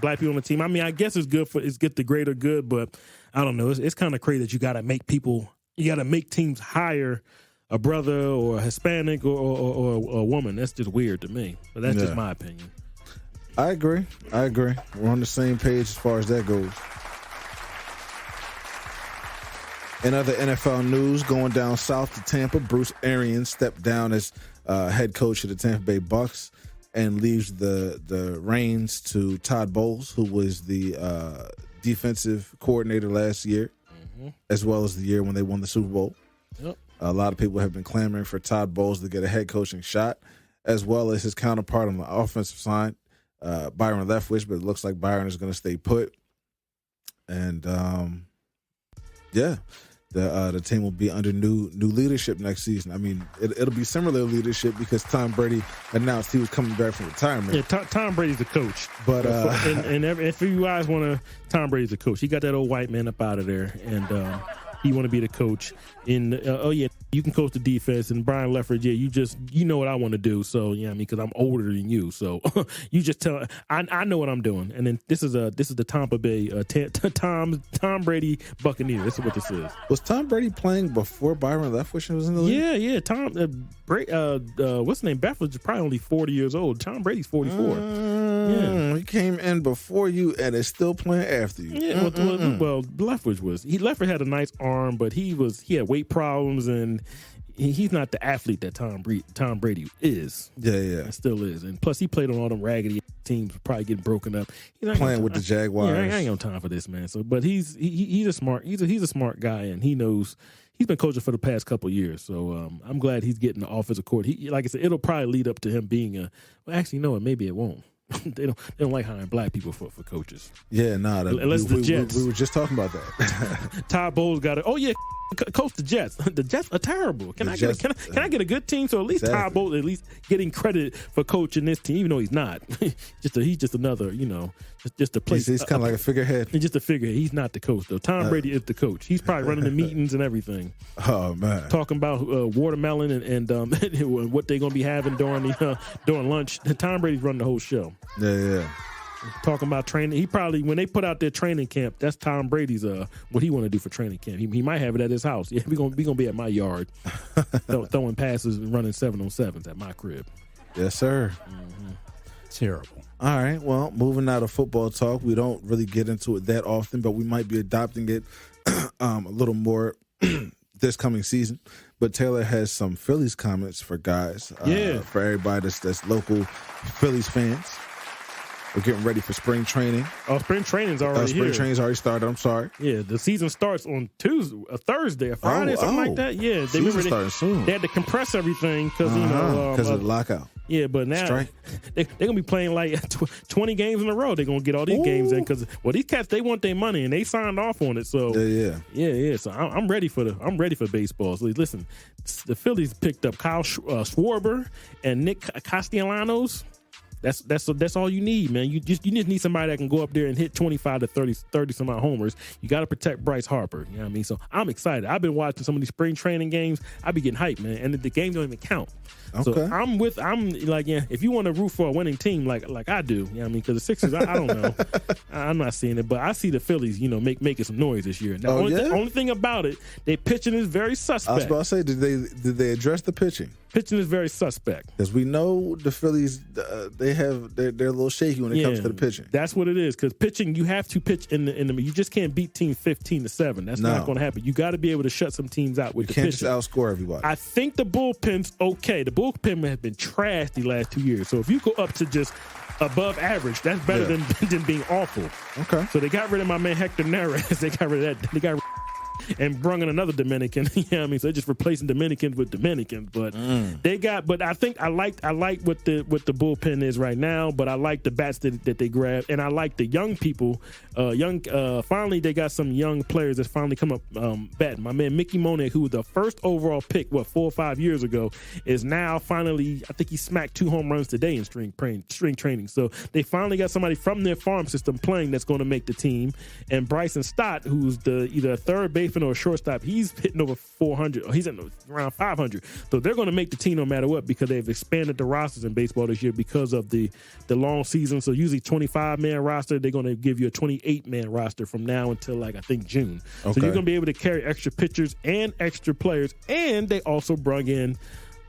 black people on the team. I mean, I guess it's get the greater good, but I don't know. It's kind of crazy that you got to make teams hire a brother or a Hispanic or a woman. That's just weird to me. But that's just my opinion. I agree. We're on the same page as far as that goes. In other NFL news, going down south to Tampa, Bruce Arians stepped down as head coach of the Tampa Bay Bucks and leaves the reins to Todd Bowles, who was the defensive coordinator last year, as well as the year when they won the Super Bowl. Yep. A lot of people have been clamoring for Todd Bowles to get a head coaching shot, as well as his counterpart on the offensive side, Byron Leftwich, but it looks like Byron is going to stay put. And, the team will be under new leadership next season. I mean, it'll be similar leadership because Tom Brady announced he was coming back from retirement. Yeah, Tom Brady's the coach. But if you guys want to, Tom Brady's the coach. He got that old white man up out of there, and he want to be the coach. And you can coach the defense. And Brian Leftwich, you know what I want to do. So I mean, because I'm older than you, so you just tell. I know what I'm doing. And then this is the Tampa Bay Tom Brady Buccaneers. This is what this is. Was Tom Brady playing before Byron Leftwich was in the league? Yeah. Tom what's his name? Leftwich is probably only 40 years old. Tom Brady's 44. He came in before you and is still playing after you. Yeah. Well, Leftwich Leftwich had a nice arm, but he had weight problems, and he's not the athlete that Tom Brady is. Yeah. Still is. And plus, he played on all them raggedy teams, probably getting broken up. Playing with the Jaguars. Yeah, I ain't got time for this, man. So, but he's a smart guy, and he knows. He's been coaching for the past couple of years, so I'm glad he's getting the offensive coordinator. Like I said, it'll probably lead up to him being maybe it won't. They don't like hiring black people for coaches. Yeah, unless the Jets. We were just talking about that. Todd Bowles got it. Oh yeah, coach the Jets. The Jets are terrible. Can I get a good team? So at least Todd Bowles at least getting credit for coaching this team, even though he's not. He's just another, just a place. He's kind of like a figurehead. He's just a figurehead. He's not the coach though. Tom Brady is the coach. He's probably running the meetings and everything. Oh man, talking about watermelon and what they're gonna be having during lunch. Tom Brady's running the whole show. Yeah. Talking about training, he probably when they put out their training camp, that's Tom Brady's what he want to do for training camp. He might have it at his house. Yeah, we gonna be at my yard, throwing passes and running 7-on-7s at my crib. Yes, sir. Mm-hmm. Terrible. All right. Well, moving out of football talk, we don't really get into it that often, but we might be adopting it a little more this coming season. But Taylor has some Phillies comments for guys. For everybody that's local Phillies fans. We're getting ready for spring training. Oh, spring training's already here. Spring training's already started. I'm sorry. Yeah, the season starts on Tuesday, a Thursday, a Friday, something like that. Yeah, season starting soon. They had to compress everything because of the lockout. Yeah, but now they're gonna be playing like 20 games in a row. They're gonna get all these games in because these cats they want their money and they signed off on it. So yeah. So I'm ready for baseball. So listen, the Phillies picked up Kyle Schwarber and Nick Castellanos. That's all you need, man. You just need somebody that can go up there and hit 25 to 30 some odd homers. You got to protect Bryce Harper. You know what I mean? So I'm excited. I've been watching some of these spring training games. I be getting hyped, man. And the game don't even count. Okay. So I'm like, if you want to root for a winning team like I do, you know what I mean? Because the Sixers, I don't know. I'm not seeing it, but I see the Phillies, making some noise this year. Now, the only thing about it, their pitching is very suspect. I was about to say, did they address the pitching? Pitching is very suspect. Because we know the Phillies, they're a little shaky when it comes to the pitching. That's what it is. Because pitching, you have to pitch in the. You just can't beat teams 15-7. That's not going to happen. You got to be able to shut some teams out with the pitching. You can't just outscore everybody. I think the bullpen's okay. The bullpen has been trashed the last 2 years. So if you go up to just above average, that's better than being awful. Okay. So they got rid of my man Hector Neris. They got rid of that. They got and brung in another Dominican. You know what I mean? So they're just replacing Dominicans with Dominicans. But but I think I like what the bullpen is right now, but I like the bats that they grab, and I like the young people. Finally they got some young players that's finally come up batting. My man Mickey Moniak, who was the first overall pick 4 or 5 years ago, is now finally, I think he smacked 2 home runs today in spring training. So they finally got somebody from their farm system playing that's going to make the team. And Bryson Stott, who's either a third baseman or a shortstop, he's hitting over 400. He's in around 500. So they're going to make the team no matter what because they've expanded the rosters in baseball this year because of the long season. So usually 25-man roster, they're going to give you a 28-man roster from now until I think June. Okay. So you're going to be able to carry extra pitchers and extra players, and they also brought in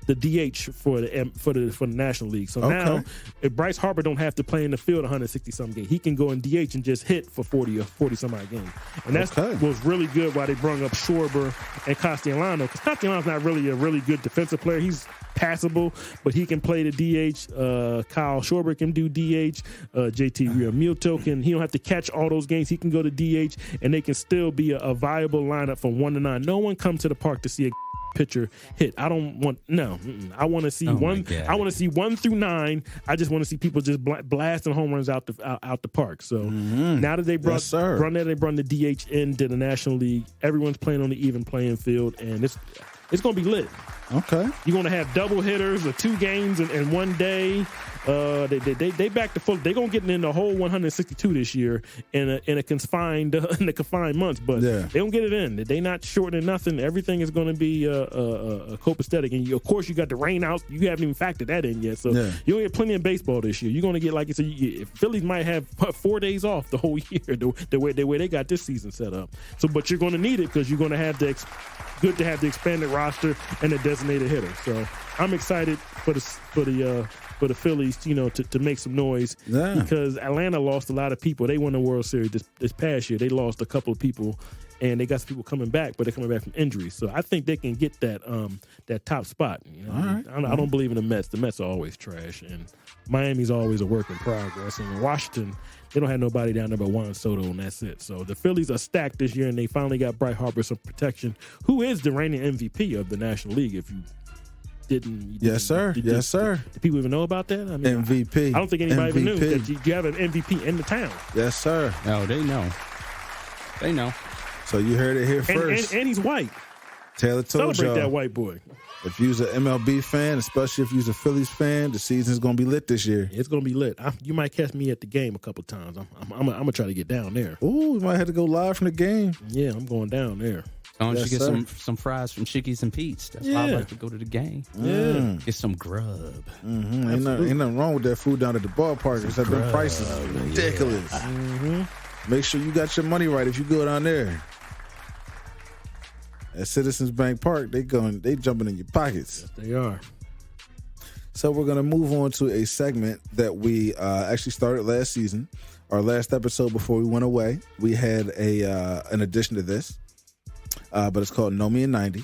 the DH for the National League. So now, if Bryce Harper don't have to play in the field 160-some games, he can go in DH and just hit for 40 some odd games. And that's was really good why they brought up Schwarber and Castellano, because Castellanos not really a really good defensive player. He's passable, but he can play the DH. Kyle Schwarber can do DH. JT Realmuto he don't have to catch all those games. He can go to DH, and they can still be a viable lineup from 1 to 9. No one comes to the park to see a pitcher hit. I don't want I want to see one. I want to see 1 through 9. I just want to see people just blasting home runs out the park. So now that they brought the DH into the National League, everyone's playing on the even playing field, and it's going to be lit. Okay, you're going to have double hitters or 2 games in one day. They back to full. They're gonna get in the whole 162 this year in a confined months, but they don't get it in. They not shortening nothing. Everything is going to be copacetic, and of course you got the rain outs. You haven't even factored that in yet, so you'll get plenty of baseball this year. You're going to get, like you said, Phillies might have 4 days off the whole year the way they got this season set up. So, but you're going to need it because you're going to have good to have the expanded roster and the designated hitter. So I'm excited for the Phillies, to make some noise because Atlanta lost a lot of people. They won the World Series this past year. They lost a couple of people, and they got some people coming back, but they're coming back from injuries. So I think they can get that top spot. I don't believe in the Mets. The Mets are always trash, and Miami's always a work in progress. And in Washington, they don't have nobody down there but Juan Soto, and that's it. So the Phillies are stacked this year, and they finally got Bryce Harper some protection, who is the reigning MVP of the National League, if you didn't. Yes, sir. Yes, sir. Do people even know about that? I mean, MVP. I don't think anybody even knew that you have an MVP in the town. Yes, sir. No, they know. They know. So you heard it here first. And he's white. Taylor told Celebrate y'all, that white boy. if you're an MLB fan, especially if you're a Phillies fan, the season's going to be lit this year. It's going to be lit. You might catch me at the game a couple times. I'm going to try to get down there. Ooh, we might have to go live from the game. Yeah, I'm going down there. Why don't Yes, you get sir. some fries from Chickies and Pete's? That's why I like to go to the game. Yeah. Get some grub. Mm-hmm. Ain't nothing wrong with that food down at the ballpark. Except them prices are ridiculous. Make sure you got your money right if you go down there. At Citizens Bank Park, they jumping in your pockets. Yes, they are. So we're going to move on to a segment that we actually started last season. Our last episode before we went away, we had an addition to this, but it's called Know Me in 90.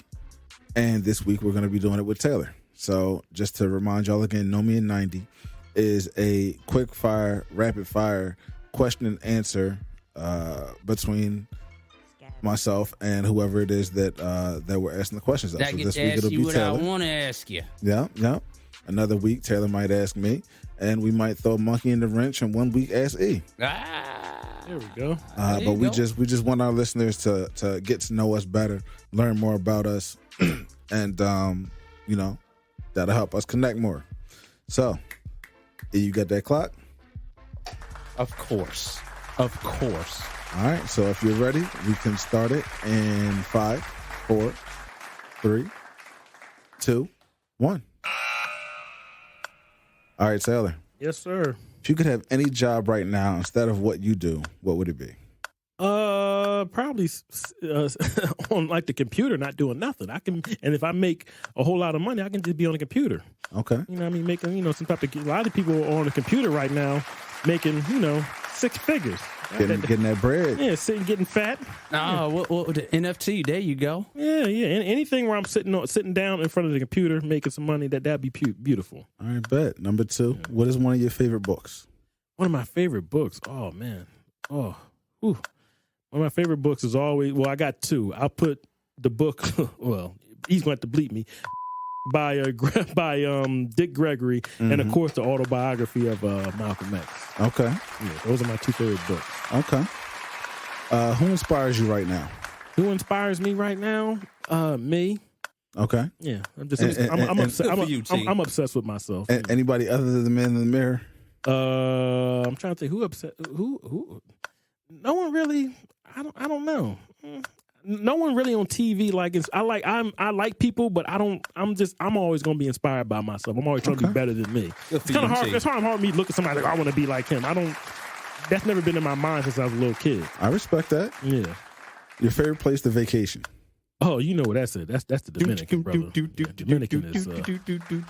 And this week we're going to be doing it with Taylor. So just to remind y'all again, Know Me in 90 is a quick fire, rapid fire question and answer between myself and whoever it is that we're asking the questions of. I So get this to week ask it'll you be what Taylor. I want to ask you. Yeah. Another week, Taylor might ask me, and we might throw a monkey in the wrench, and 1 week ask E. There we go. But we just want our listeners to get to know us better, learn more about us, and that'll help us connect more. So, E, you got that clock? Of course. All right. So if you're ready, we can start it in 5, 4, 3, 2, 1. All right, Taylor. Yes, sir. If you could have any job right now instead of what you do, what would it be? Probably on like the computer, not doing nothing. And if I make a whole lot of money, I can just be on the computer. Okay. You know what I mean? Making, some type of, a lot of people are on the computer right now making, 6 figures. Getting that bread. Yeah, getting fat. Oh, well, the NFT, there you go. Yeah. And anything where I'm sitting down in front of the computer making some money, that'd be beautiful. All right, bet. Number 2, What is one of your favorite books? One of my favorite books. Oh man. One of my favorite books is always, I got 2. I'll put the book, well, he's going to have to bleep me, by Dick Gregory, and of course the autobiography of Malcolm X. Okay. Yeah, those are my 2 favorite books. Okay. Who inspires you right now? Who inspires me right now? Me. Okay. Yeah, I'm obsessed with myself. Anybody other than the man in the mirror? I'm trying to think who. No one really. I don't know. No one really on TV I like people, but I'm always gonna be inspired by myself. I'm always trying to be better than me. It's kind of hard. It's hard for me to look at somebody like I want to be like him. That's never been in my mind since I was a little kid. I respect that. Yeah. Your favorite place to vacation? Oh, you know what that's it. That's the Dominican, brother. Dominican is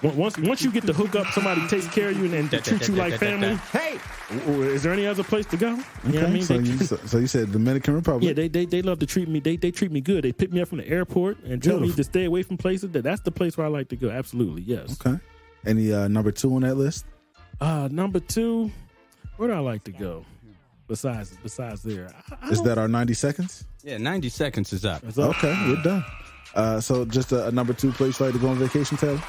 once you get to hook up, somebody takes care of you and treat you like family. Hey, is there any other place to go? You know what I mean? So you said Dominican Republic? Yeah, they love to treat me. They treat me good. They pick me up from the airport and tell me to stay away from places. That's the place where I like to go. Absolutely, yes. Okay. Any number 2 on that list? Number 2, where do I like to go? Besides there, Is that our 90 seconds? Yeah, 90 seconds is up. Okay, we're done. So just a number 2 place you like to go on vacation, Taylor?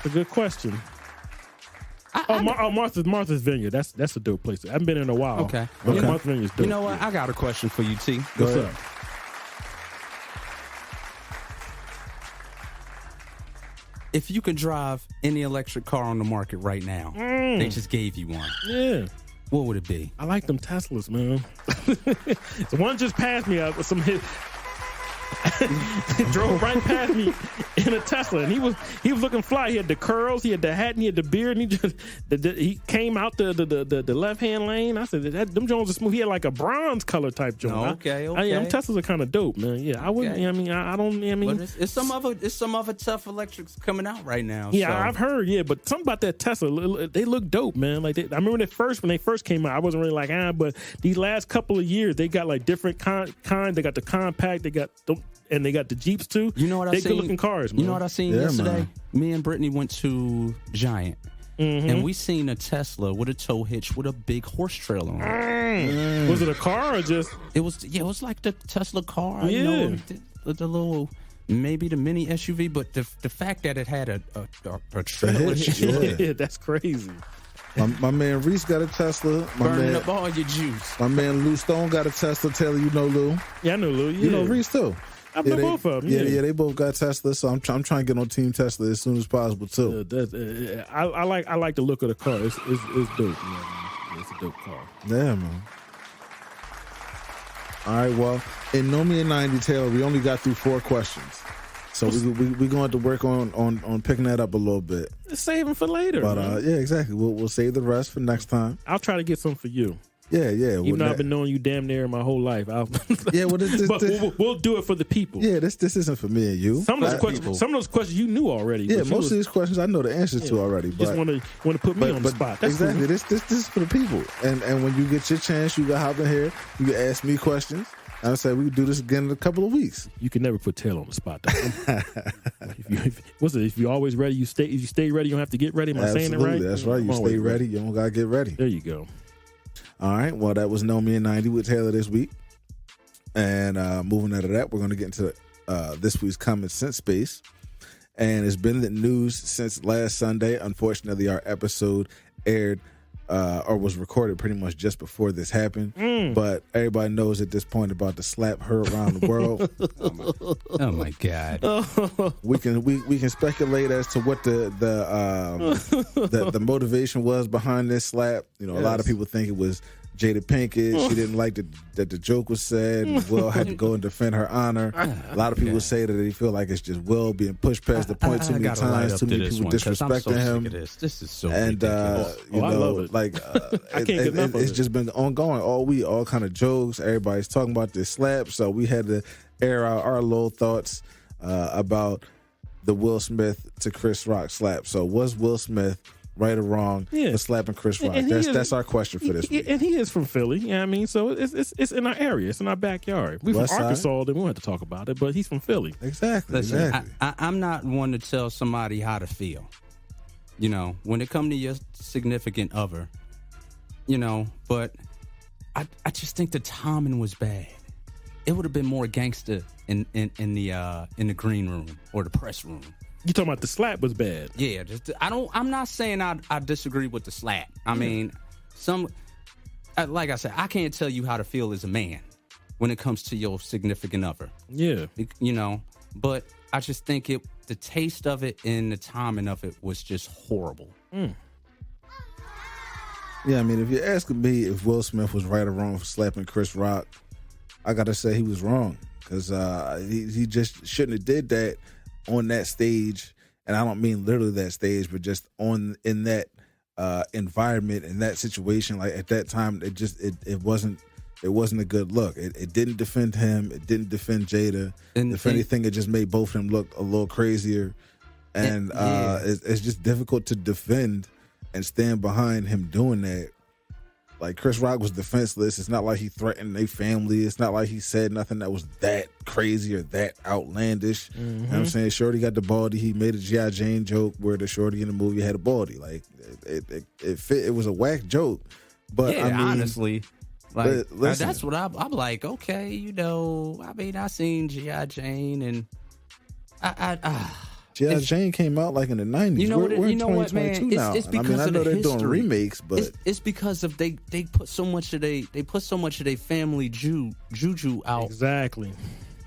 A good question. Martha's Vineyard. That's a dope place. I haven't been in a while. Okay. Martha's Vineyard's dope. You know what? I got a question for you, T. Go What's ahead. up? If you could drive any electric car on the market right now, they just gave you one. Yeah. What would it be? I like them Teslas, man. The one just passed me with some hit. Drove right past me in a Tesla, and he was looking fly. He had the curls, he had the hat, and he had the beard, and he came out the left hand lane. I said, them Jones are smooth. He had like a bronze color type Jones. Okay. Them Teslas are kind of dope, man. Yeah, I wouldn't. Okay. I mean, I don't. I mean, but it's some other tough electrics coming out right now. Yeah, so. I've heard. Yeah, but something about that Tesla, they look dope, man. Like I remember when they first came out, I wasn't really like but these last couple of years, they got like different kind. They got the compact, they got the Jeeps too. You know what I seen? They good looking cars, man. You know what I seen yesterday? Man. Me and Brittany went to Giant, and we seen a Tesla with a tow hitch with a big horse trailer on it. Was it a car or just? It was like the Tesla car. Yeah. You know, the little. Maybe the mini SUV, but the fact that it had a trailer hitch. Yeah, that's crazy. My man Reese got a Tesla. Burning up all your juice. My man Lou Stone got a Tesla. Taylor, you know Lou. Yeah, I know Lou. Yeah. You know Reese too. I know both of them. Yeah, they both got Tesla. So I'm trying to get on Team Tesla as soon as possible too. I like the look of the car. It's dope. Man. It's a dope car. Yeah, man. All right, well, in Know Me in 90, Taylor, we only got through 4 questions. So we're going to have to work on picking that up a little bit. Save them for later. But yeah, exactly. We'll save the rest for next time. I'll try to get some for you. Yeah. Even though I've been knowing you damn near my whole life. Yeah, well, we'll do it for the people. Yeah, this isn't for me and you. Some of those questions you knew already. Yeah, most of these questions I know the answers to already. But just want to put me on the spot. That's exactly. Cool. This is for the people. And when you get your chance, you can hop in here. You can ask me questions. I say we can do this again in a couple of weeks. You can never put Taylor on the spot. If you're always ready, you stay ready. You don't have to get ready. Am I saying it right? That's right. You stay ready. You don't gotta get ready. There you go. All right. Well, that was Know Me in 90 with Taylor this week. And moving out of that, we're going to get into this week's Common Sense Space. And it's been in the news since last Sunday. Unfortunately, our episode aired or was recorded pretty much just before this happened. But everybody knows at this point about the slap heard around the world. Oh my God. We can speculate as to what the motivation was behind this slap. You know, a lot of people think it was Jada Pinkett. She didn't like that the joke was said. Will had to go and defend her honor. A lot of people say that they feel like it's just Will being pushed past the point too many times. Too many people disrespecting him. This is so and ridiculous. You know, I love it. like I can't get enough of it's just been ongoing all week. All kind of jokes. Everybody's talking about this slap, so we had to air out our little thoughts about the Will Smith to Chris Rock slap. So was Will Smith right or wrong for slapping Chris Rock? That's our question for this week. And he is from Philly. Yeah, I mean, so it's in our area. It's in our backyard. We from Arkansas, then we won't have to talk about it, but he's from Philly. Exactly. Listen, exactly. I'm not one to tell somebody how to feel. You know, when it comes to your significant other, you know, but I just think the timing was bad. It would have been more gangster in the green room or the press room. You talking about the slap was bad? Yeah, I'm not saying I disagree with the slap. I mean, like I said, I can't tell you how to feel as a man when it comes to your significant other. Yeah, you know, but I just think the taste of it and the timing of it was just horrible. Yeah, I mean, if you're asking me if Will Smith was right or wrong for slapping Chris Rock, I gotta say he was wrong because he just shouldn't have did that on that stage. And I don't mean literally that stage, but just in that environment, in that situation. Like at that time, it wasn't a good look. It didn't defend him. It didn't defend Jada. And if anything, it just made both of them look a little crazier. And it's just difficult to defend and stand behind him doing that. Like Chris Rock was defenseless. It's not like he threatened their family. It's not like he said nothing that was that crazy or that outlandish. You know what I'm saying? Shorty got the baldy. He made a G.I. Jane joke where the shorty in the movie had a baldy. Like it fit. It was a whack joke. But yeah, I mean, honestly, like listen, that's what I'm like. Okay, you know, I mean, I seen G.I. Jane and G.I. Jane came out like in the 90s. You know we're in 2022 man? now. It's because I know of the they're doing remakes, but it's because of they put so much of their family juju out. Exactly.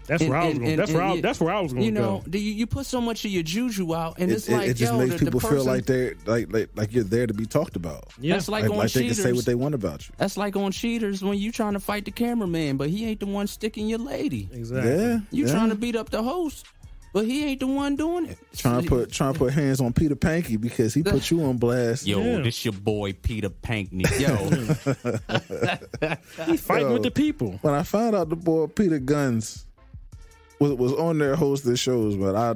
That's where I was going. That's where I was going. You know, you put so much of your juju out, and it's like it just makes people feel like they're like you're there to be talked about. Yeah, that's like they Cheaters. can say what they want about you. That's like on Cheaters when you trying to fight the cameraman, but he ain't the one sticking your lady. Exactly. Yeah, you trying to beat up the host, but he ain't the one doing it. Trying to put hands on Peter Panky because he put you on blast. Yo, this your boy Peter Pankney. Yo, he's fighting with the people. When I found out the boy Peter Guns was on there hosting shows, but I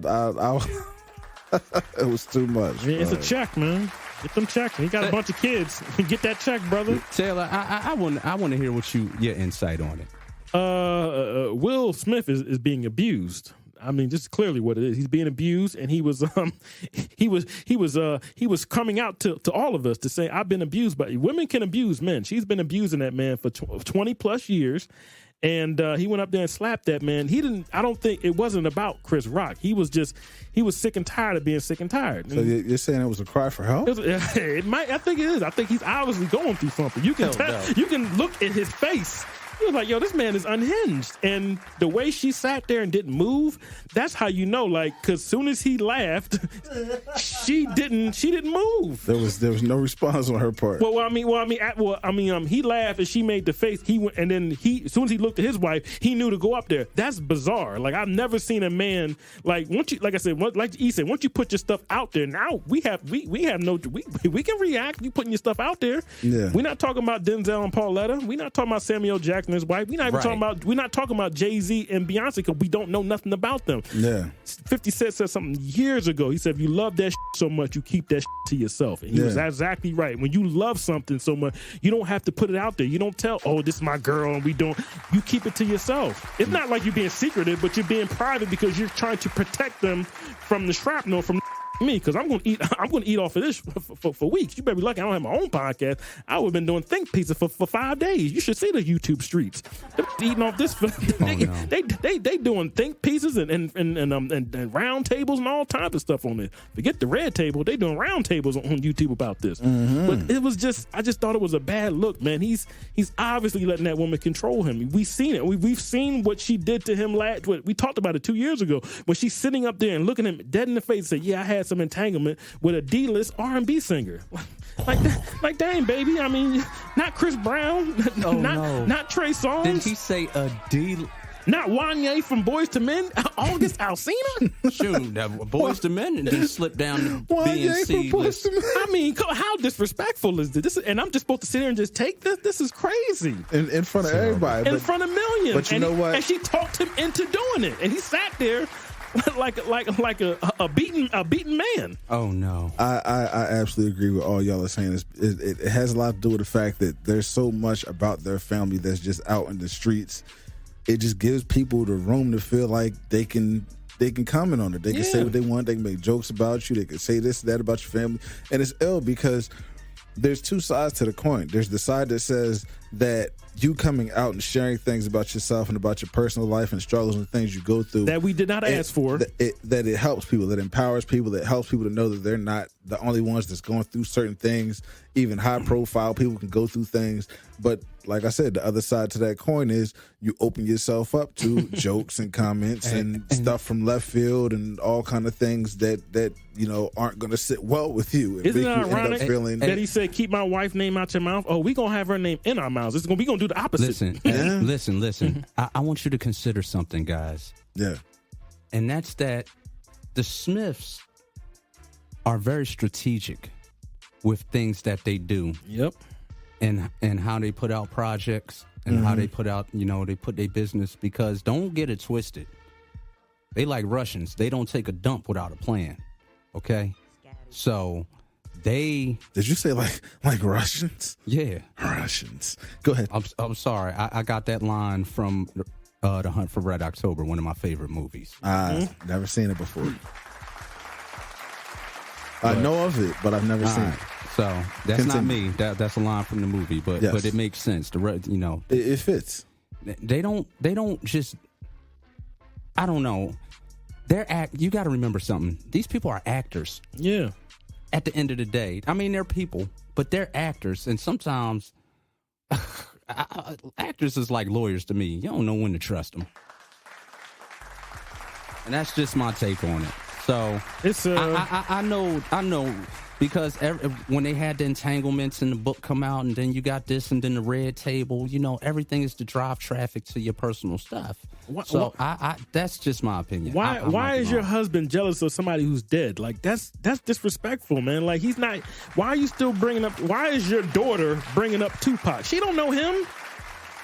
it was too much. Yeah, it's a check, man. Get them checks. He got a bunch of kids. Get that check, brother. Taylor, I want to hear your insight on it. Will Smith is being abused. I mean, this is clearly what it is. He's being abused, and he was coming out to all of us to say, I've been abused, but women can abuse men. She's been abusing that man for 20 plus years. And he went up there and slapped that man. I don't think it wasn't about Chris Rock. He was sick and tired of being sick and tired. So you're saying it was a cry for help? It might. I think it is. I think he's obviously going through something. You can tell. You can look at his face. He was like, yo, this man is unhinged. And the way she sat there and didn't move, that's how you know, like, because soon as he laughed, she didn't move. There was no response on her part. He laughed and she made the face. He went, and then as soon as he looked at his wife, he knew to go up there. That's bizarre. Like, I've never seen a man, like, once you put your stuff out there, now we can react. You putting your stuff out there. Yeah. We're not talking about Denzel and Pauletta. We're not talking about Samuel Jackson and his wife. We're not talking about Jay-Z and Beyonce because we don't know nothing about them. Yeah. 50 Cent said something years ago. He said, if you love that so much, you keep that to yourself. And he was exactly right. When you love something so much, you don't have to put it out there. You don't tell, oh, this is my girl, and you keep it to yourself. It's not like you're being secretive, but you're being private because you're trying to protect them from the shrapnel, from me, because I'm going to eat off of this for weeks. You better be lucky I don't have my own podcast. I would have been doing think pizza for 5 days. You should see the YouTube streets. They're eating off this. They doing think pizzas and round tables and all types of stuff on it. Forget the red table. They doing round tables on YouTube about this. Mm-hmm. But it was I just thought it was a bad look, man. He's obviously letting that woman control him. We've seen it. We've seen what she did to him we talked about it 2 years ago when she's sitting up there and looking at him dead in the face and said, yeah, I had some entanglement with a D-list R&B singer. like dang, baby. I mean, not Chris Brown, not Trey Songz. Did he say a D? Not Wanye from Boys to Men, August Alsina. Shoot, Boys to Men and then slip down the B&C list. I mean, how disrespectful is this? And I'm just supposed to sit here and just take this? This is crazy. In front of everybody. In front of millions. But you know what? And she talked him into doing it. And he sat there like a beaten man. Oh no! I absolutely agree with all y'all are saying. It has a lot to do with the fact that there's so much about their family that's just out in the streets. It just gives people the room to feel like they can comment on it. They can say what they want. They can make jokes about you. They can say this, that about your family, and it's ill because there's two sides to the coin. There's the side that says that you coming out and sharing things about yourself and about your personal life and struggles and things you go through that we did not ask for, that it helps people, that empowers people, that helps people to know that they're not the only ones that's going through certain things. Even high profile people can go through things. But like I said, the other side to that coin is you open yourself up to jokes and comments and stuff from left field and all kind of things that aren't going to sit well with you. Isn't it ironic that he said, keep my wife's name out your mouth? Oh, we going to have her name in our mouths. We going to do the opposite. Listen. I want you to consider something, guys. Yeah. And that's that the Smiths are very strategic with things that they do. Yep. And how they put out projects and how they put out, they put their business, because don't get it twisted. They like Russians. They don't take a dump without a plan. Okay? So did you say like Russians? Yeah. Russians. Go ahead. I'm sorry. I got that line from The Hunt for Red October, one of my favorite movies. Never seen it before. I know of it, but I've never seen it. So that's not me. That's a line from the movie, but it makes sense. It fits. They don't just. I don't know. You got to remember something. These people are actors. Yeah. At the end of the day, I mean, they're people, but they're actors, and sometimes actors is like lawyers to me. You don't know when to trust them, and that's just my take on it. So it's I know because when they had the entanglements in the book come out, and then you got this, and then the red table, everything is to drive traffic to your personal stuff. That's just my opinion. Why is your husband jealous of somebody who's dead? Like that's disrespectful, man. Like he's not. Why are you still bringing up? Why is your daughter bringing up Tupac? She don't know him.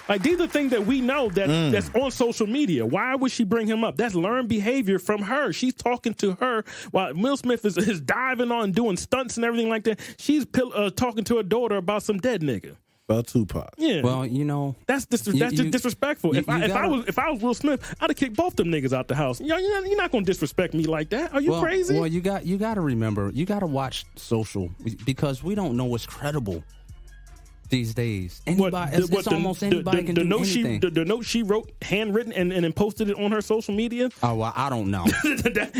Like, these are things that we know that's on social media. Why would she bring him up? That's learned behavior from her. She's talking to her while Will Smith is diving on, doing stunts and everything like that. She's talking to her daughter about some dead nigga. About Tupac. Yeah. Well, that's just disrespectful. If I was Will Smith, I'd have kicked both them niggas out the house. You're not gonna disrespect me like that. Are you crazy? Well, you got to remember, you got to watch social, because we don't know what's credible. these days. Anybody, it's almost anybody can do anything. The note she wrote, handwritten, and then posted it on her social media. Oh, well, I don't know.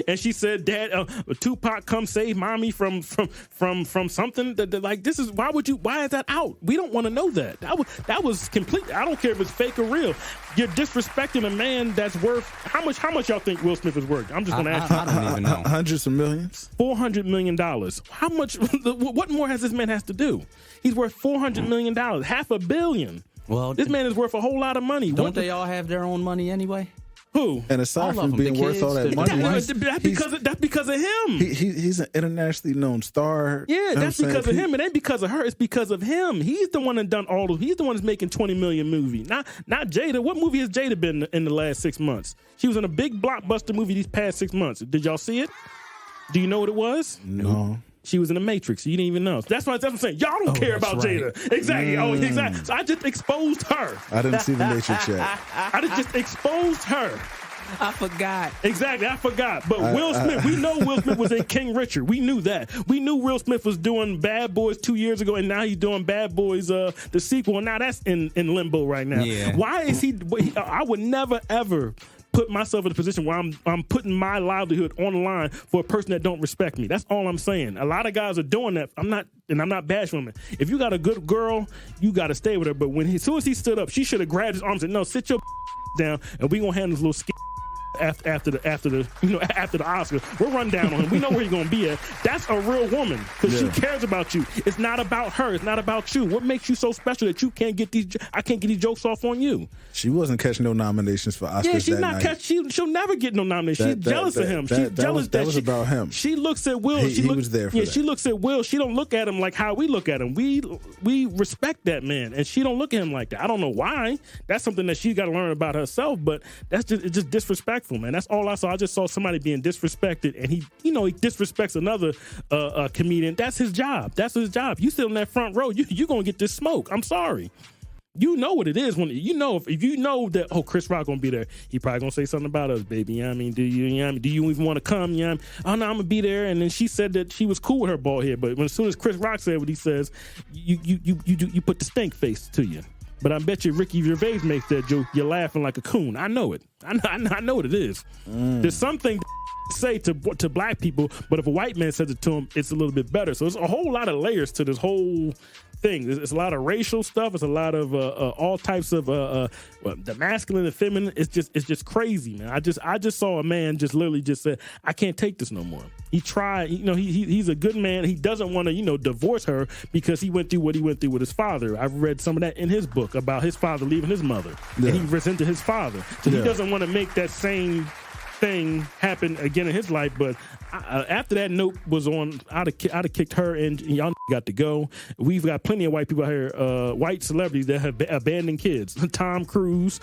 And she said, "Dad, Tupac, come save mommy from something." Like, this is why is that out? We don't want to know that. That was complete. I don't care if it's fake or real. You're disrespecting a man that's worth how much y'all think Will Smith is worth? I'm just going to ask you. I don't even know. Hundreds of millions. $400 million. How much? What more has this man has to do? He's worth $400 million, $500 million. Well, this man is worth a whole lot of money. Don't they all have their own money anyway? Who? And aside from being worth all that money, that's because of him. He's an internationally known star. Yeah, that's because of him. It ain't because of her. It's because of him. He's the one that done all of. He's the one that's making 20 million movie. Not Jada. What movie has Jada been in the last 6 months? She was in a big blockbuster movie these past 6 months. Did y'all see it? Do you know what it was? No. She was in the Matrix. You didn't even know. That's what I'm saying. Y'all don't care about Jada. Exactly. Oh, exactly. So I just exposed her. I didn't see the Matrix yet. I just exposed her. I forgot. Exactly, I forgot. But Will Smith, we know Will Smith was in King Richard. We knew that. We knew Will Smith was doing Bad Boys 2 years ago, and now he's doing Bad Boys, the sequel, and now that's in limbo right now. Yeah. Why is he? I would never ever put myself in a position where I'm putting my livelihood on the line for a person that don't respect me. That's all I'm saying. A lot of guys are doing that. I'm not bashing them. If you got a good girl, you got to stay with her. But as soon as he stood up, she should have grabbed his arms and said, "No, sit your down, and we gonna handle this little." After the Oscar, we'll run down on him. We know where you're gonna be at. That's a real woman because she cares about you. It's not about her. It's not about you. What makes you so special that you can't get these? I can't get these jokes off on you. She wasn't catching no nominations for Oscars. Yeah, she's not catching. She'll never get no nominations. She's jealous of him. She's jealous that was about him. She looks at Will. He was there for that. She looks at Will. She don't look at him like how we look at him. We respect that man, and she don't look at him like that. I don't know why. That's something that she's got to learn about herself. But it's just disrespectful, man. That's all I saw. I just saw somebody being disrespected, and he disrespects another comedian. That's his job. That's his job. You sit on that front row, you gonna get this smoke. I'm sorry. You know what it is when if you know that Chris Rock gonna be there, he probably gonna say something about us, baby. You know what I mean? Do you even want to come? You know what I mean? Oh no, I'm gonna be there. And then she said that she was cool with her bald head, but as soon as Chris Rock said what he says, you put the stink face to you. But I bet you Ricky Gervais makes that joke. You're laughing like a coon. I know it. I know what it is. There's something to say to black people, but if a white man says it to him, it's a little bit better. So there's a whole lot of layers to this whole thing. It's a lot of racial stuff. It's a lot of all types of the masculine and feminine. It's just crazy, man. I just saw a man just literally just said, I can't take this no more. He tried, he's a good man. He doesn't want to, divorce her because he went through what he went through with his father. I've read some of that in his book about his father leaving his mother, and he resented his father. So he doesn't want to make that same thing happen again in his life. But after that note was on, I'd have kicked her, and y'all got to go. We've got plenty of white people out here, white celebrities that have abandoned kids. Tom Cruise,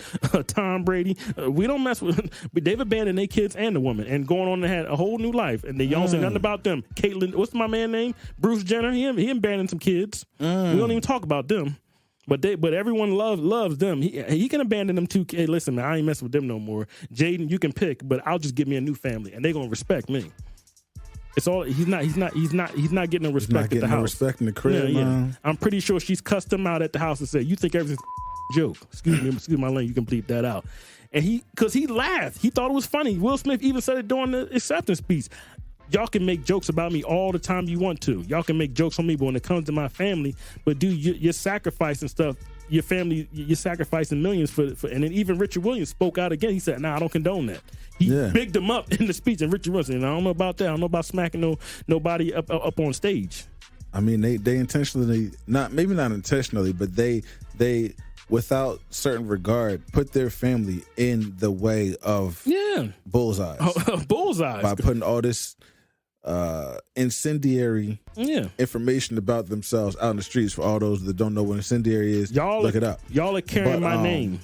Tom Brady. We don't mess with. They've abandoned their kids and the woman, and going on and had a whole new life. And they don't say nothing about them. Caitlyn, what's my man name? Bruce Jenner. He abandoned some kids. We don't even talk about them. But everyone loves them. He can abandon them too. Hey, listen, man, I ain't messing with them no more. Jaden, you can pick, but I'll just get me a new family, and they're gonna respect me. It's all he's not getting no respect at the house. Respect in the crib, man. I'm pretty sure she's cussed him out at the house and said, "You think everything's a joke?" Excuse my language. You can bleep that out. And because he laughed, he thought it was funny. Will Smith even said it during the acceptance speech. Y'all can make jokes about me all the time you want to. Y'all can make jokes on me, but when it comes to my family, but dude, you're sacrificing stuff. Your family, you're sacrificing millions for. And then even Richard Williams spoke out again. He said, "Nah, I don't condone that." He bigged him up in the speech, and Richard Williams said, "I don't know about that. I don't know about smacking nobody up on stage." I mean, they intentionally, maybe not intentionally, but they without certain regard, put their family in the way of bullseyes. Bullseyes. By putting all this incendiary information about themselves out in the streets. For all those that don't know what incendiary is, look it up. Y'all are carrying my name.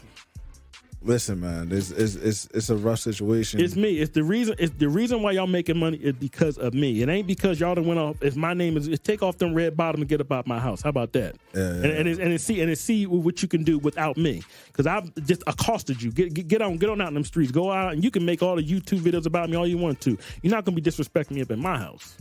Listen, man, it's a rough situation. It's me. It's the reason why y'all making money is because of me. It ain't because y'all done went off. If my name is, take off them red bottom and get up out my house. How about that? And see what you can do without me, because I've just accosted you. Get on out in them streets. Go out and you can make all the YouTube videos about me all you want to. You're not gonna be disrespecting me up in my house.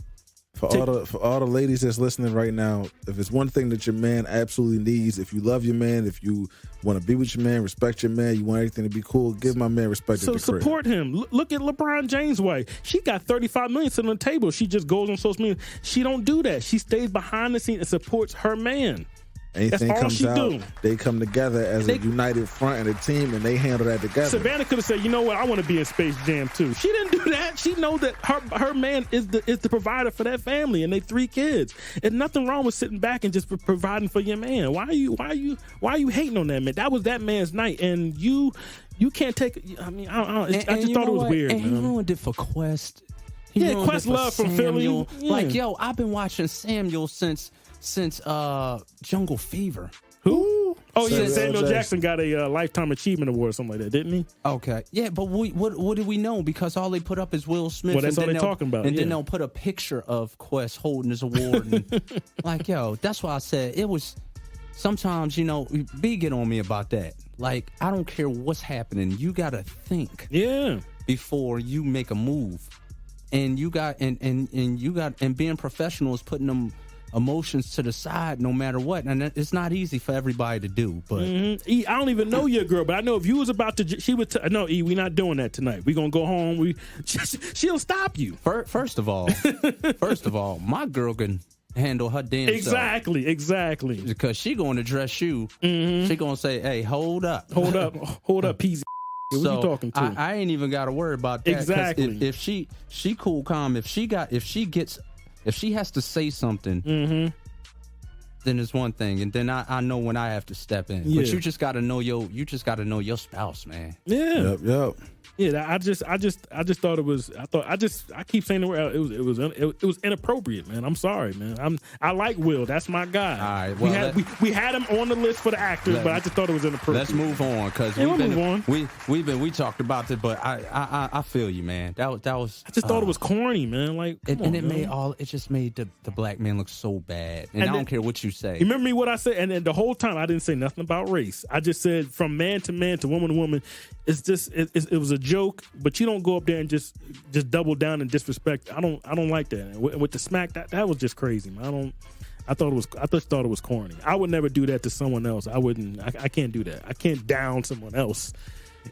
For all the ladies that's listening right now, if it's one thing that your man absolutely needs, if you love your man, if you want to be with your man, respect your man, you want everything to be cool, give my man respect. So support him. Look at LeBron James' wife. She got $35 million sitting on the table. She just goes on social media. She don't do that. She stays behind the scenes and supports her man. Anything That's all comes she out, do. They come together as a united front and a team, and they handle that together. Savannah could have said, "You know what? I want to be in Space Jam too." She didn't do that. She know that her man is the provider for that family and they 3 kids. And nothing wrong with sitting back and just providing for your man. Why are you hating on that man? That was that man's night, and you can't take. I mean, I just thought it was weird. And he man. ruined it for Quest. Quest love from Philly. Yeah. Like, yo, I've been watching Samuel since Jungle Fever. Who? Oh, yeah, Samuel Samuel Jackson. Jackson got a Lifetime Achievement Award or something like that, didn't he? Okay. Yeah, but what do we know? Because all they put up is Will Smith. Well, that's all they're talking about. And then they'll put a picture of Quest holding his award. And, like, yo, that's why I said it was sometimes, B get on me about that. Like, I don't care what's happening. You got to think before you make a move. And you got and being professional is putting them emotions to the side no matter what, and it's not easy for everybody to do. But E, I don't even know your girl, but I know if you was about to, she would. No, E, we not doing that tonight. We gonna go home. She'll stop you. First of all, my girl can handle her damn self. Exactly. Because she going to dress you. She gonna say, "Hey, hold up, peasy." What so you talking to? I ain't even got to worry about that. Exactly. If she cool, calm. If she has to say something, then it's one thing, and then I know when I have to step in. Yeah. But you just got to know your spouse, man. Yeah. Yep. Yeah, I just thought it was. I keep saying the word. It was inappropriate, man. I'm sorry, man. I like Will. That's my guy. All right. Well, we had him on the list for the actors, but I just thought it was inappropriate. Let's move on because we talked about it, but I feel you, man. That was. I just thought it was corny, man. Like, it just made the black man look so bad, and I don't care what you say. You remember me what I said, and then the whole time I didn't say nothing about race. I just said from man to man to woman. It's just it was a joke, but you don't go up there and just double down and disrespect. I don't like that. And with the smack, that was just crazy, man. I just thought it was corny. I would never do that to someone else. I wouldn't. I can't do that. I can't down someone else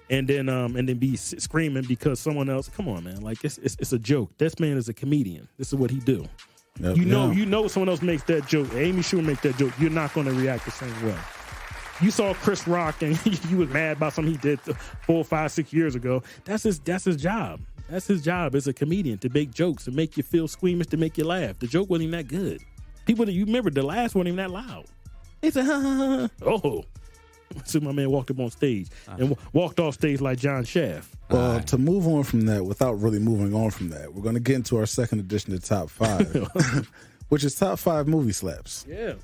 and then be screaming because someone else. Come on, man. Like it's a joke. This man is a comedian. This is what he do. Yep. You know someone else makes that joke. Amy Schumer make that joke. You're not going to react the same way. You saw Chris Rock and you was mad about something he did 4, 5, 6 years ago. That's his job. That's his job as a comedian, to make jokes, to make you feel squeamish, to make you laugh. The joke wasn't even that good. You remember the last one wasn't even that loud. He said, ha, ha, ha. Oh. So my man walked up on stage and walked off stage like John Shaft. Well, to move on from that, without really moving on from that, we're going to get into our second edition of Top 5, which is Top 5 movie slaps. Yeah.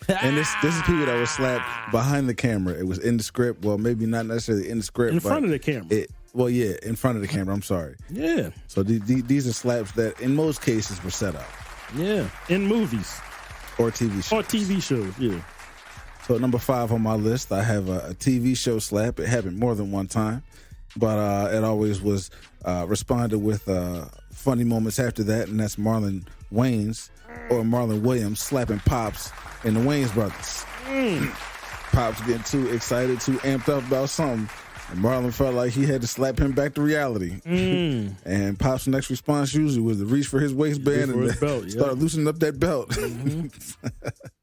And this is people that were slapped behind the camera. It was in the script. Well, maybe not necessarily in the script. In front of the camera. In front of the camera. I'm sorry. Yeah. So these are slaps that in most cases were set up. Yeah. In movies. Or TV shows. Or TV shows, yeah. So at number 5 on my list, I have a TV show slap. It happened more than one time. But it always was responded with funny moments after that, and that's Marlon Wayans or Marlon Williams slapping Pops and the Wayans brothers. Pops getting too excited, too amped up about something. And Marlon felt like he had to slap him back to reality. And Pop's next response usually was to reach for his waistband and start loosening up that belt.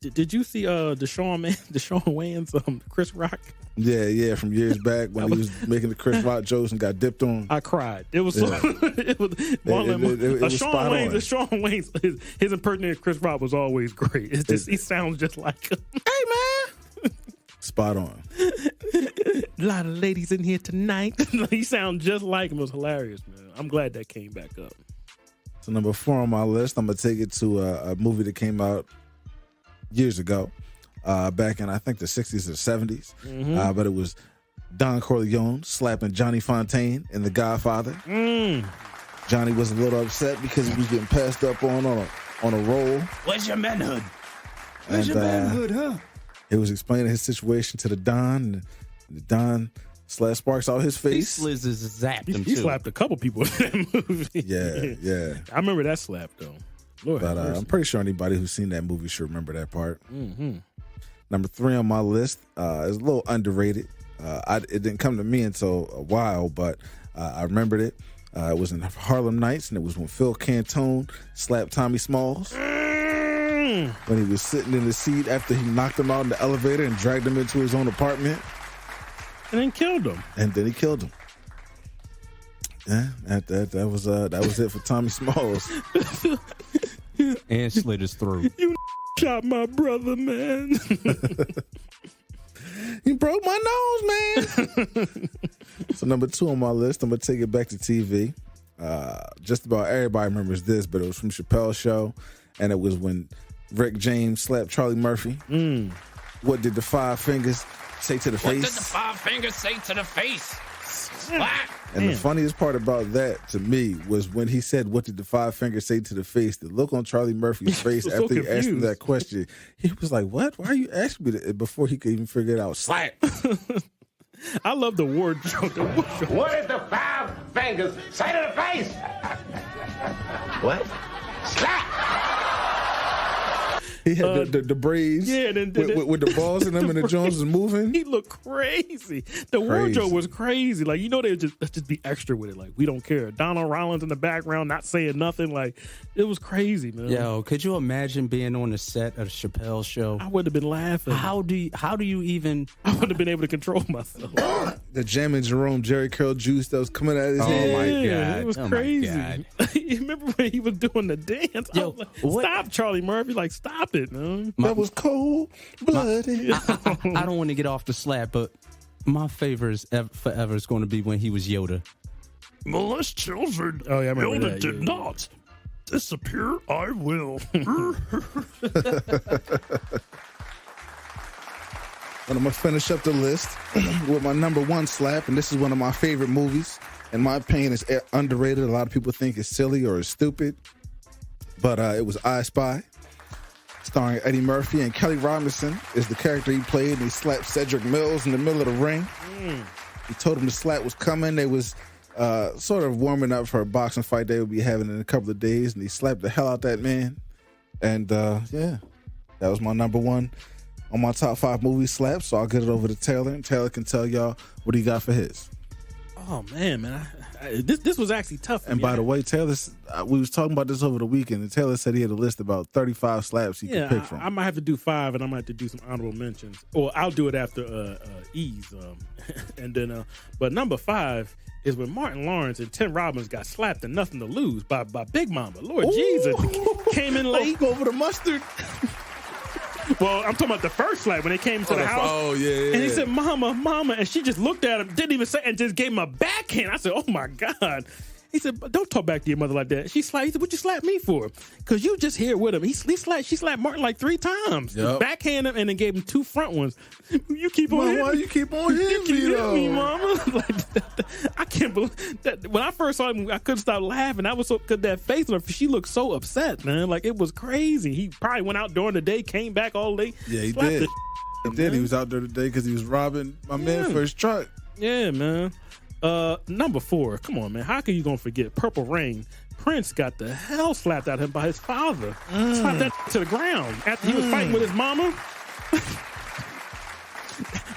Did you see Deshaun Wayans, Chris Rock? Yeah, from years back when he was making the Chris Rock jokes and got dipped on. I cried. It was it was Deshaun Wayans. His impersonator of Chris Rock was always great. It's just he sounds just like him. Hey man, spot on. A lot of ladies in here tonight. He sounds just like him. It was hilarious, man. I'm glad that came back up. So number 4 on my list, I'm gonna take it to a movie that came out years ago. Back in, I think, the 60s or 70s. But it was Don Corleone slapping Johnny Fontaine in The Godfather. Johnny was a little upset because he was getting passed up on a roll. Where's your manhood? Huh? He was explaining his situation to the Don, and the Don slapped sparks out his face. He zapped him, He slapped a couple people in that movie. Yeah. I remember that slap, though. Lord, but I'm pretty sure anybody who's seen that movie should remember that part. Mm-hmm. Number 3 on my list is a little underrated. It didn't come to me until a while, but I remembered it. It was in Harlem Nights, and it was when Phil Cantone slapped Tommy Smalls when he was sitting in the seat after he knocked him out in the elevator and dragged him into his own apartment. And then killed him. Yeah, that was it for Tommy Smalls. And slit his throat. You shot my brother, man. You broke my nose, man. So number 2 on my list, I'm gonna take it back to TV. Just about everybody remembers this, but it was from Chappelle's show, and it was when Rick James slapped Charlie Murphy. What did the 5 fingers say to the face? What did the 5 fingers say to the face? Slap. And the funniest part about that to me was when he said, "What did the 5 fingers say to the face?" The look on Charlie Murphy's face after he asked him that question, he was like, "What? Why are you asking me that?" Before he could even figure it out, slap. I love the word joke. What did the 5 fingers say to the face? What? Slap. He had the braids, with the balls in them, and the Jones was moving. He looked crazy. The wardrobe was crazy. Like, they would just be extra with it. Like, we don't care. Donald Rollins in the background, not saying nothing. Like, it was crazy, man. Yo, could you imagine being on the set of Chappelle's show? I would have been laughing. How do you even? I would have been able to control myself. The Jam and Jerome Jerry curl juice that was coming out of his head. Oh my God! It was crazy. You remember when he was doing the dance? Yo, stop, Charlie Murphy! Like, stop it, man. That was cold blooded. I don't want to get off the slap, but my favorite forever is going to be when he was Yoda. Molest children. Oh yeah, I remember Yoda that. did not disappear. I will. And I'm going to finish up the list with my number 1 slap, and this is one of my favorite movies. In my opinion, it's underrated. A lot of people think it's silly or it's stupid, but it was I Spy, starring Eddie Murphy, and Kelly Robinson is the character he played, and he slapped Cedric Mills in the middle of the ring. He told him the slap was coming. They was sort of warming up for a boxing fight they would be having in a couple of days, and he slapped the hell out that man. And that was my number 1 on my top 5 movie slaps. So I'll get it over to Taylor, and Taylor can tell y'all what he got for his. Oh man, this was actually tough for and me. By the way, Taylor, we was talking about this over the weekend, and Taylor said he had a list about 35 slaps he could pick from. I might have to do 5, and I might have to do some honorable mentions, or I'll do it after Ease. And then, but number 5 is when Martin Lawrence and Tim Robbins got slapped and Nothing to Lose by Big Mama. Lord Jesus, came in late over the mustard. Well, I'm talking about the first slap when they came to the house. Oh, yeah. And he said, "Mama, Mama." And she just looked at him, didn't even say, and just gave him a backhand. I said, "Oh, my God." He said, "Don't talk back to your mother like that." He said, "What you slap me for?" Because you just here with him. She slapped Martin like 3 times. Yep. Backhand him and then gave him 2 front ones. You keep on hitting me. Why you keep on hitting me, though? Me, Mama. I can't believe that. When I first saw him, I couldn't stop laughing. That was so, because that face on her, she looked so upset, man. Like, it was crazy. He probably went out during the day, came back all late. Yeah, he did. He was out there today because he was robbing my man for his truck. Yeah, man. Number 4. Come on, man. How can you gonna forget Purple Rain? Prince got the hell slapped out of him by his father. Slapped that to the ground after he was fighting with his mama.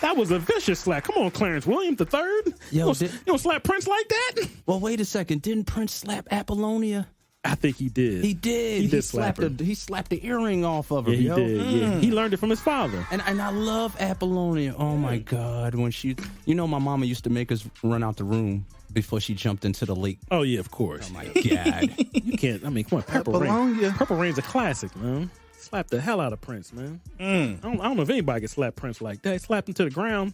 That was a vicious slap. Come on, Clarence Williams III. You don't slap Prince like that? Well, wait a second. Didn't Prince slap Apollonia? I think he did. He did. He slapped her. He slapped the earring off of her. Yeah, he did. Yeah. He learned it from his father. And I love Apollonia. Oh my God. When my mama used to make us run out the room before she jumped into the lake. Oh yeah, of course. Oh my God. You can't. I mean, come on, Purple Rain. Purple Rain's a classic, man. Slapped the hell out of Prince, man. I don't know if anybody can slap Prince like that. He slapped him to the ground.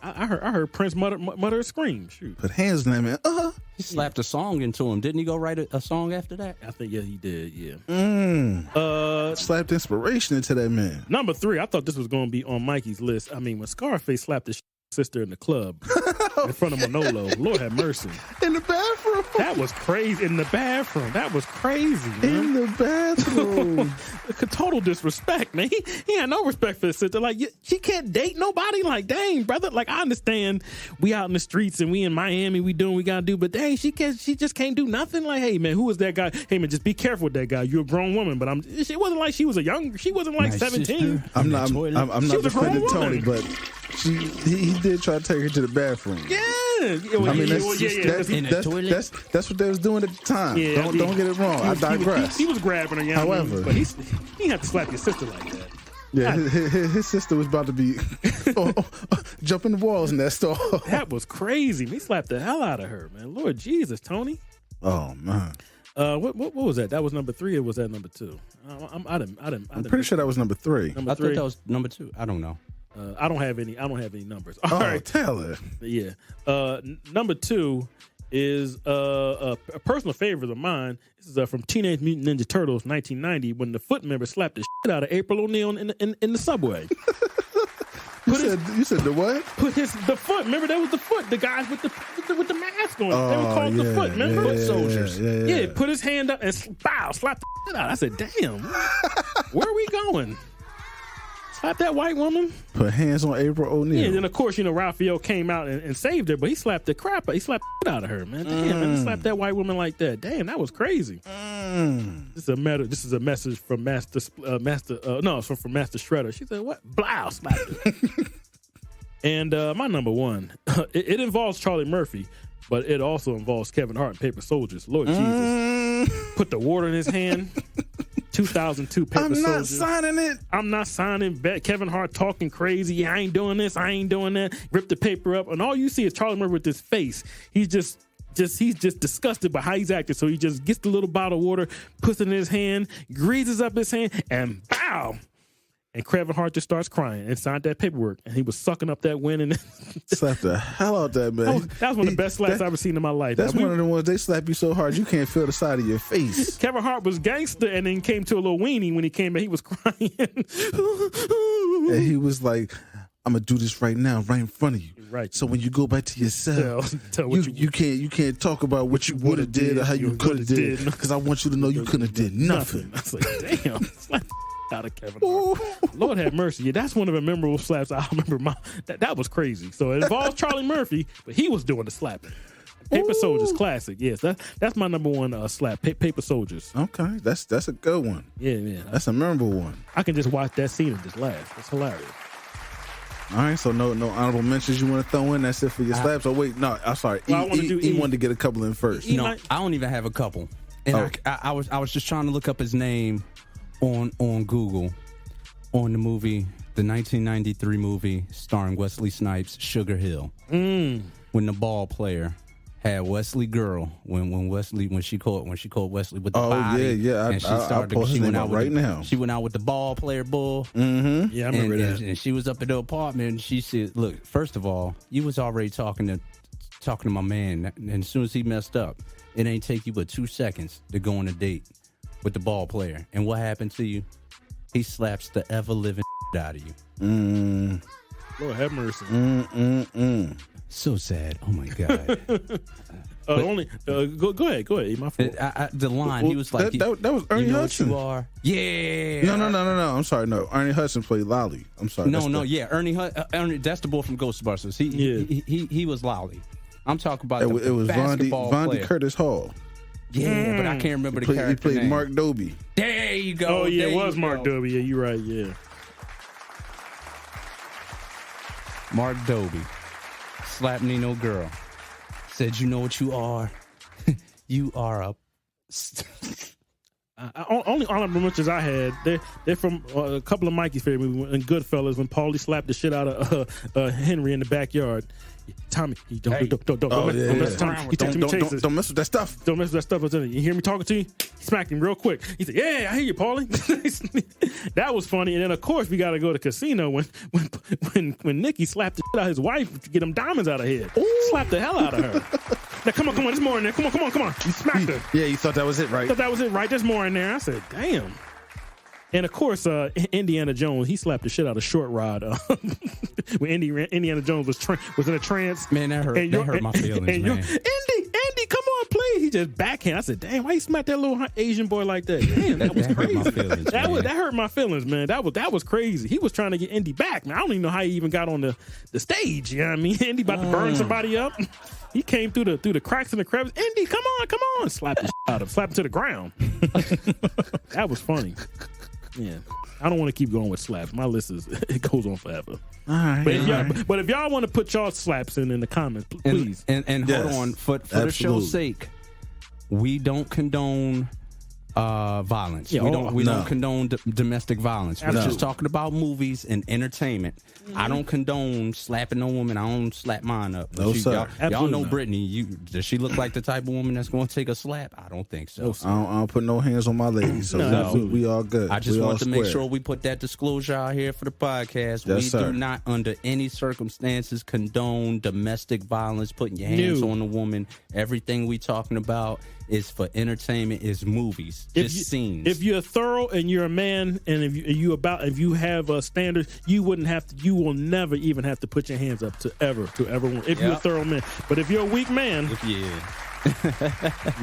I heard Prince mutter a scream. Shoot. Put hands on that man. He slapped a song into him. Didn't he go write a song after that? I think, yeah, he did, yeah. Slapped inspiration into that man. Number 3, I thought this was going to be on Mikey's list. I mean, when Scarface slapped his sister in the club. in front of Manolo. Lord have mercy. In the bathroom. That was crazy. In the bathroom. That was crazy, man. In the bathroom. Total disrespect, man. He had no respect for his sister. Like, she can't date nobody. Like, dang, brother. Like, I understand we out in the streets and we in Miami, we doing what we gotta do, but dang, she just can't do nothing. Like, hey, man, who is that guy? Hey, man, just be careful with that guy. You're a grown woman, but she wasn't like she was she wasn't like 17. Sister, I'm not defending Tony, but he did try to take her to the bathroom. Yeah. I mean, that's what they was doing at the time. Yeah, don't get it wrong. I digress. He was grabbing her. Yeah, however, but he didn't have to slap your sister like that. Yeah, his sister was about to be jumping the walls in that store. That was crazy. He slapped the hell out of her, man. Lord Jesus, Tony. Oh man. What was that? That was number 3, or was that number 2? I'm pretty sure that was number 3. I thought that was number 2. I don't know. I don't have any numbers. All right, tell her. Yeah. Number 2 is a personal favorite of mine. This is from Teenage Mutant Ninja Turtles 1990 when the Foot member slapped the shit out of April O'Neil in the subway. You said the what? The Foot. Remember, that was the Foot. The guys with the mask on. They were called the Foot. Remember? Foot soldiers. Yeah. Put his hand up and slap the shit out. I said, damn. Where are we going? Slap that white woman. Put hands on April O'Neil. Yeah, and then of course, Raphael came out and saved her, but he slapped the crap out. He slapped the shit out of her, man. Damn, man, he slapped that white woman like that. Damn, that was crazy. This is a message from Master Shredder. She said, "What? Blow, slapped it." And my number 1, it involves Charlie Murphy, but it also involves Kevin Hart and Paper Soldiers. Lord Jesus, put the water in his hand. 2002 Paper Soldiers. I'm not signing it. I'm not signing. Kevin Hart talking crazy. Yeah, I ain't doing this. I ain't doing that. Rip the paper up, and all you see is Charlie Murphy with his face. He's just disgusted by how he's acting. So he just gets the little bottle of water, puts it in his hand, greases up his hand, and bow. And Kevin Hart just starts crying and signed that paperwork. And he was sucking up that wind and slapped the hell out that man. That was one of the best slaps I've ever seen in my life. That's one of the ones they slap you so hard you can't feel the side of your face. Kevin Hart was gangster and then came to a little weenie when he came back. He was crying. And he was like, I'm gonna do this right now, right in front of you. Right. So when you go back to your cell, you can't talk about what you would have did or how you could have did, because I want you to know you couldn't have did nothing. I was like, damn, slap out of Kevin Hart. Lord have mercy. Yeah, that's one of the memorable slaps I remember. That was crazy. So it involves Charlie Murphy, but he was doing the slapping. Paper Soldiers, classic. Yes, that's my number 1 slap. Paper Soldiers. Okay, that's a good one. Yeah. That's a memorable one. I can just watch that scene and just laugh. It's hilarious. All right, so no honorable mentions you want to throw in? That's it for your slaps? Oh, wait, no, I'm sorry. He wanted to get a couple in first. No, I don't even have a couple. And I was just trying to look up his name on Google on the movie, the 1993 movie starring Wesley Snipes, Sugar Hill. When the ball player had Wesley girl when she called Wesley with the body. Yeah. And she went out right now. She went out with the ball player bull. Mm-hmm. Yeah, I remember that. And she was up at the apartment and she said, "Look, first of all, you was already talking to my man, and as soon as he messed up, it ain't take you but 2 seconds to go on a date with the ball player. And what happened to you? He slaps the ever living out of you." Lord have mercy. So sad. Oh my God. Go ahead. My fault. The line, he was like, that was Ernie Hudson. You are. Yeah. No. I'm sorry. No, Ernie Hudson played Lolly. I'm sorry. Ernie. That's the boy from Ghostbusters. He was Lolly. I'm talking about it was Vondi Curtis Hall. Yeah, but I can't remember the character. He played name. Mark Doby. There you go. Oh yeah, it was Mark Doby. Yeah, you're right. Yeah. Mark Doby slapped Nino girl. Said, "You know what you are? You are a." Only honorable mentions I had. They're from a couple of Mikey's favorite movies. In Goodfellas, when Paulie slapped the shit out of Henry in the backyard. Tommy, don't mess with Tommy. Don't mess with that stuff. Don't mess with that stuff. You hear me talking to you? He smacked him real quick. He said, "Yeah, I hear you, Paulie." That was funny. And then of course we got to go to Casino when Nicky slapped the shit out of his wife to get them diamonds out of her head. Slapped the hell out of her. Now come on, there's more in there. Come on. He smacked her. Yeah, you thought that was it, right? Thought that was it, right? There's more in there. I said, damn. And of course, Indiana Jones, he slapped the shit out of Short Rod when Indiana Jones was in a trance. Man, that hurt my feelings, man. Andy, come on, please. He just backhand. I said, damn, why you smack that little Asian boy like that? Damn, that was crazy. Hurt my feelings, that hurt my feelings, man. That was crazy. He was trying to get Indy back, man. I don't even know how he even got on the stage. You know what I mean? Indy about to burn somebody up. He came through the cracks in the crevice. Indy, come on. Slap the shit out of him. Slap him to the ground. That was funny. Yeah, I don't want to keep going with slaps. My list it goes on forever. All right, but if y'all want to put y'all slaps in the comments, please. And yes, hold on, for the show's sake, we don't condone violence. Yeah, we don't condone domestic violence. We're just talking about movies and entertainment. I don't condone slapping no woman. I don't slap mine up. No, sir. Y'all know Brittany. Does she look like the type of woman that's going to take a slap? I don't think so. I don't put no hands on my ladies. So we all good. I just want to make sure we put that disclosure out here for the podcast. Yes, we do not, under any circumstances, condone domestic violence, putting your hands on a woman. Everything we talking about is for entertainment, is movies, scenes. If you're thorough and you're a man, and if you have a standard, you will never even have to put your hands up to ever if you're a thorough man. But if you're a weak man,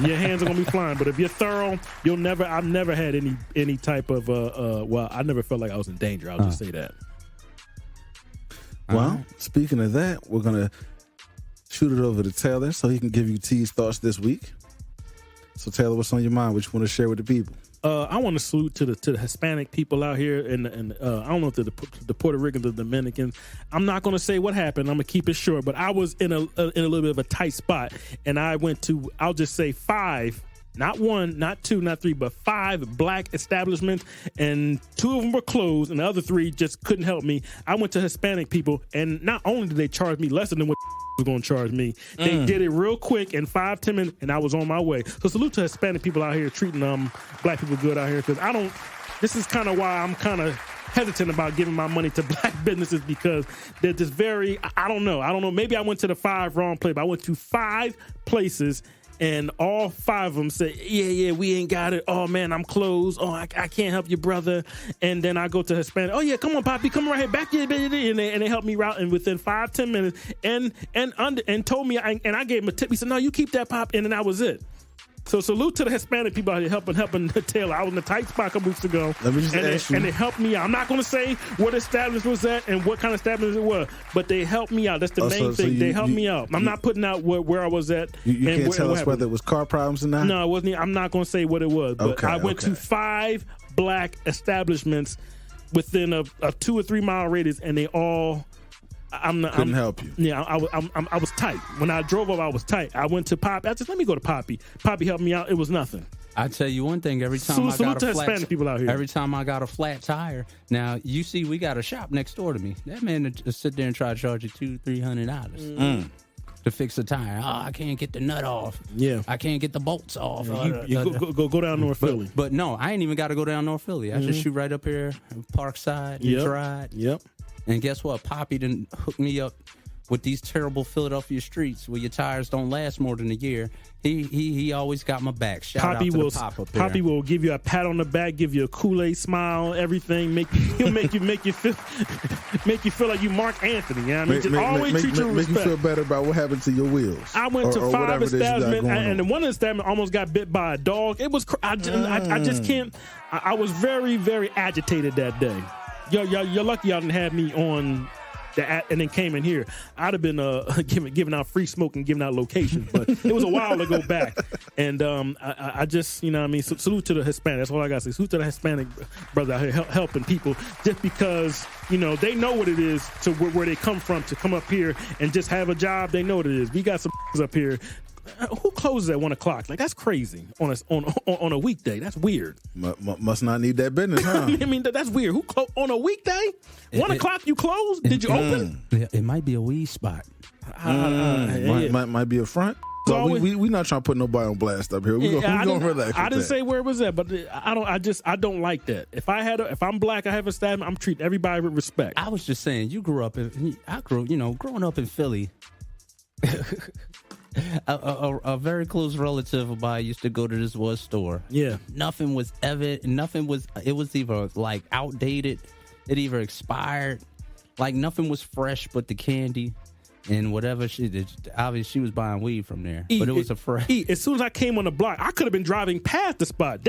your hands are gonna be flying. But if you're thorough, I've never had any type of I never felt like I was in danger. I'll just say that. Well, speaking of that, we're gonna shoot it over to Taylor so he can give you T's thoughts this week. So Taylor, what's on your mind? What you want to share with the people? I want to salute to the Hispanic people out here, and I don't know if they're the Puerto Ricans or the Dominicans. I'm not going to say what happened. I'm going to keep it short. But I was in a little bit of a tight spot, and I went to, I'll just say 5. Not 1, not 2, not 3, but 5 black establishments, and 2 of them were closed, and the other 3 just couldn't help me. I went to Hispanic people, and not only did they charge me less than what was going to charge me, they did it real quick in 5-10 minutes, and I was on my way. So salute to Hispanic people out here treating black people good out here, because this is kind of why I'm kind of hesitant about giving my money to black businesses, because they're just very, I don't know. Maybe I went to the 5 wrong place, but I went to 5 places, and all 5 of them said, yeah, we ain't got it. Oh, man, I'm closed. Oh, I can't help you, brother. And then I go to Hispanic. Oh, yeah, come on, Poppy. Come right here. Back here. And they helped me out. And within 5-10 minutes, and told me, and I gave him a tip. He said, no, you keep that, Pop. And then that was it. So salute to the Hispanic people out here helping Taylor. I was in a tight spot a couple weeks ago. Let me just ask you. And they helped me out. I'm not going to say what establishment was at and what kind of establishment it was, but they helped me out. That's the main thing. They helped me out. I'm not putting out where I was at. You can't tell us whether it was car problems or not? No, it wasn't. I'm not going to say what it was, but I went to 5 black establishments within a 2 or 3 mile radius, and they all... couldn't help you. Yeah, I was tight. When I drove up, I was tight. I went to Poppy. I said, let me go to Poppy. Poppy helped me out. It was nothing. I tell you one thing, every time I got a flat tire. Now, you see, we got a shop next door to me. That man would just sit there and try to charge you $200-$300 to fix a tire. Oh, I can't get the nut off. Yeah. I can't get the bolts off. Go down North Philly. But no, I ain't even got to go down North Philly. I just shoot right up here, Parkside, Drive. Yep. And guess what? Poppy done hooked me up with these terrible Philadelphia streets where your tires don't last more than a year. He always got my back. Shout out to the Pop up there. Poppy will give you a pat on the back, give you a Kool-Aid smile, everything. He'll make you feel like you Mark Anthony. You know what I mean? Just always treat you with respect. Make you feel better about what happened to your wheels. I went to 5 establishments, and one establishment almost got bit by a dog. It was I just can't. I was very, very agitated that day. You're lucky y'all didn't have me on that and then came in here. I'd have been giving out free smoke and giving out locations, but it was a while to go back. And I just, you know what I mean, salute to the Hispanic. That's all I got to say. Salute to the Hispanic brother out here helping people, just because, you know, they know what it is to where they come from, to come up here and just have a job. They know what it is. We got some up here. Who closes at 1 o'clock? Like, that's crazy on a weekday. That's weird. Must not need that business, huh? I mean, that's weird. Who on a weekday? 1 o'clock you close? Did you open? It might be a weed spot. Might be a front. So we not trying to put nobody on blast up here. We gonna relax. I didn't say where it was at, but I don't like that. If I'm black, I have a statement. I'm treating everybody with respect. I was just saying, growing up in Philly. A very close relative of mine used to go to this one store. Yeah. It was either like outdated, it either expired, like nothing was fresh but the candy and whatever she did. Obviously, she was buying weed from there, but it was a fresh. As soon as I came on the block, I could have been driving past the spot.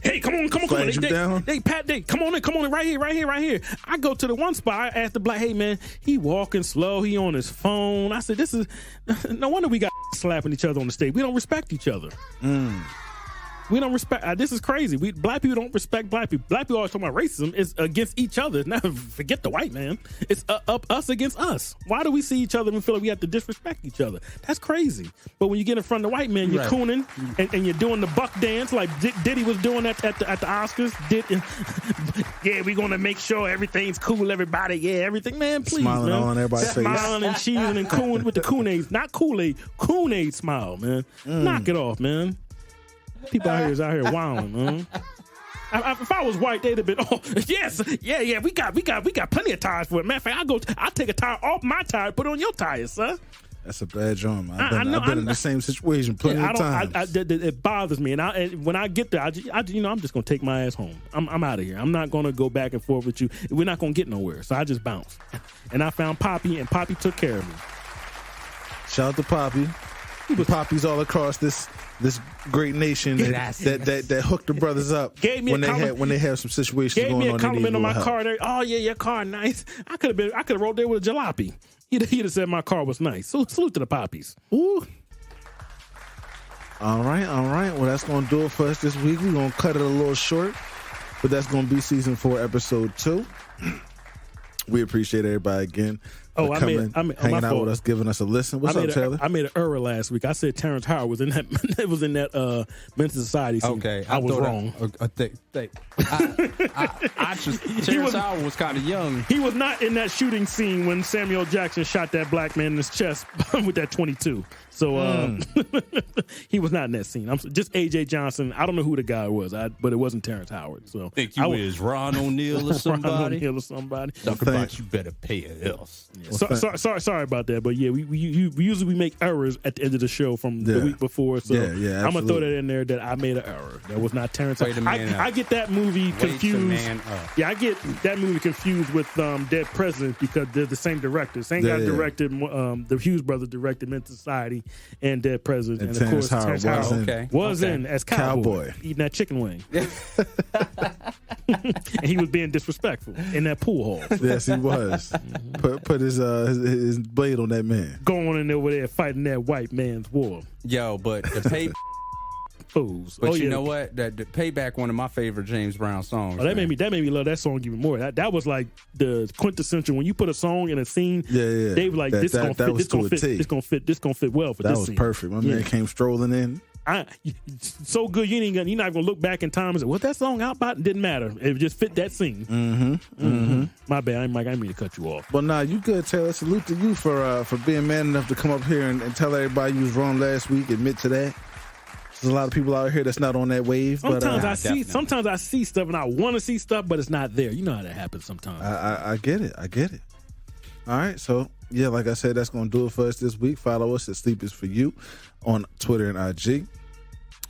Hey, come on. Come on in, right here. I go to the one spot, I asked the black, hey man, he walking slow, he on his phone. I said, this is, no wonder we got slapping each other on the stage. We don't respect each other. We don't respect, this is crazy. Black people don't respect black people. Black people always talk about racism is against each other. Now, forget the white man. It's us against us. Why do we see each other and we feel like we have to disrespect each other? That's crazy. But when you get in front of the white man, you're cooning and you're doing the buck dance like Diddy was doing at the Oscars. Yeah, we're going to make sure everything's cool, everybody. Yeah, everything. Man, please, smiling man. on everybody's face. Smiling and cheesing and cooing with the Kool-Aid. Not Kool-Aid. Kool-Aid smile, man. Knock it off, man. People out here wilding, man. If I was white, they'd have been, yes, yeah, we got plenty of tires for it. Matter of fact, I'll take a tire off my tire, put it on your tires, son. That's a bad joint, man. I've been in the same situation plenty of times. It bothers me, and when I get there, I'm just gonna take my ass home. I'm out of here. I'm not gonna go back and forth with you. We're not gonna get nowhere. So I just bounced, and I found Poppy, and Poppy took care of me. Shout out to Poppy. Poppies all across this great nation that hooked the brothers up when they have some situations going on. Gave me a compliment on my car. Oh yeah, your car nice. I could have rolled there with a jalopy. He'd have said my car was nice. So salute to the Poppies. Ooh. All right. Well, that's gonna do it for us this week. We're gonna cut it a little short, but that's gonna be season 4, episode 2. We appreciate everybody again. Hanging out with us, giving us a listen. What's up, Taylor? I made an error last week. I said Terrence Howard was in that. It was in that Mental Society scene. Okay, I was wrong. Terrence Howard was kind of young. He was not in that shooting scene when Samuel Jackson shot that black man in his chest with that .22. So he was not in that scene. I'm just A.J. Johnson. I don't know who the guy was, but it wasn't Terrence Howard. So think you is Ron O'Neal or somebody? Ron O'Neal or somebody. Talk about you better pay it else. Yeah. Sorry about that, but yeah, we usually make errors at the end of the show from the week before. So I'm gonna throw that in there that I made an error. That was not Terrence. I get that movie confused. Yeah, I get that movie confused with Dead Presidents because they're the same director. Same guy directed the Hughes brothers directed Mental Society and Dead Presidents, and of course Terrence Howard was in as cowboy eating that chicken wing. And he was being disrespectful in that pool hall. Yes, he was. Put his blade on that man. Going in over there fighting that white man's war. Yo, but the pay fools. But you know what? The Payback, one of my favorite James Brown songs. Oh, that made me love that song even more. That was like the quintessential. When you put a song in a scene, they were like, this gonna fit well for this scene. That was perfect. My man came strolling in. So good, you're not gonna look back in time and say, "What's that song out about?" It didn't matter. It just fit that scene. My bad, Mike. I didn't mean to cut you off. Well, nah, you good, Taylor. Salute to you for being man enough to come up here and tell everybody you was wrong last week. Admit to that. There's a lot of people out here that's not on that wave. Sometimes I see stuff and I want to see stuff, but it's not there. You know how that happens sometimes. I get it. All right, so yeah, like I said, that's gonna do it for us this week. Follow us at Sleep Is For You on Twitter and IG.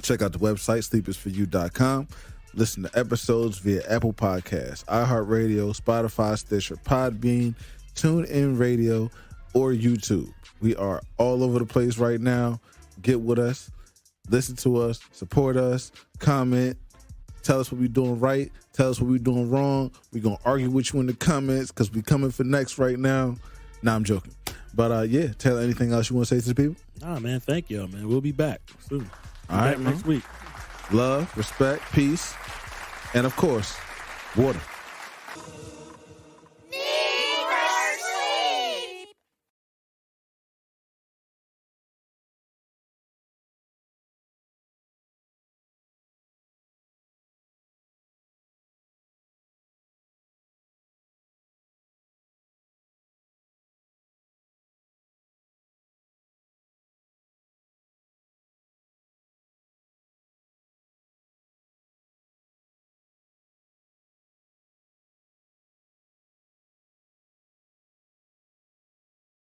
Check out the website, sleepisforyou.com. Listen to episodes via Apple Podcasts, iHeartRadio, Spotify, Stitcher, Podbean, TuneIn Radio, or YouTube. We are all over the place right now. Get with us. Listen to us. Support us. Comment. Tell us what we're doing right. Tell us what we're doing wrong. We're going to argue with you in the comments because we're coming for next right now. Nah, I'm joking. But yeah, Taylor, anything else you want to say to the people? Nah, man. Thank y'all, man. We'll be back soon. All right, next week. Love, respect, peace, and of course, water.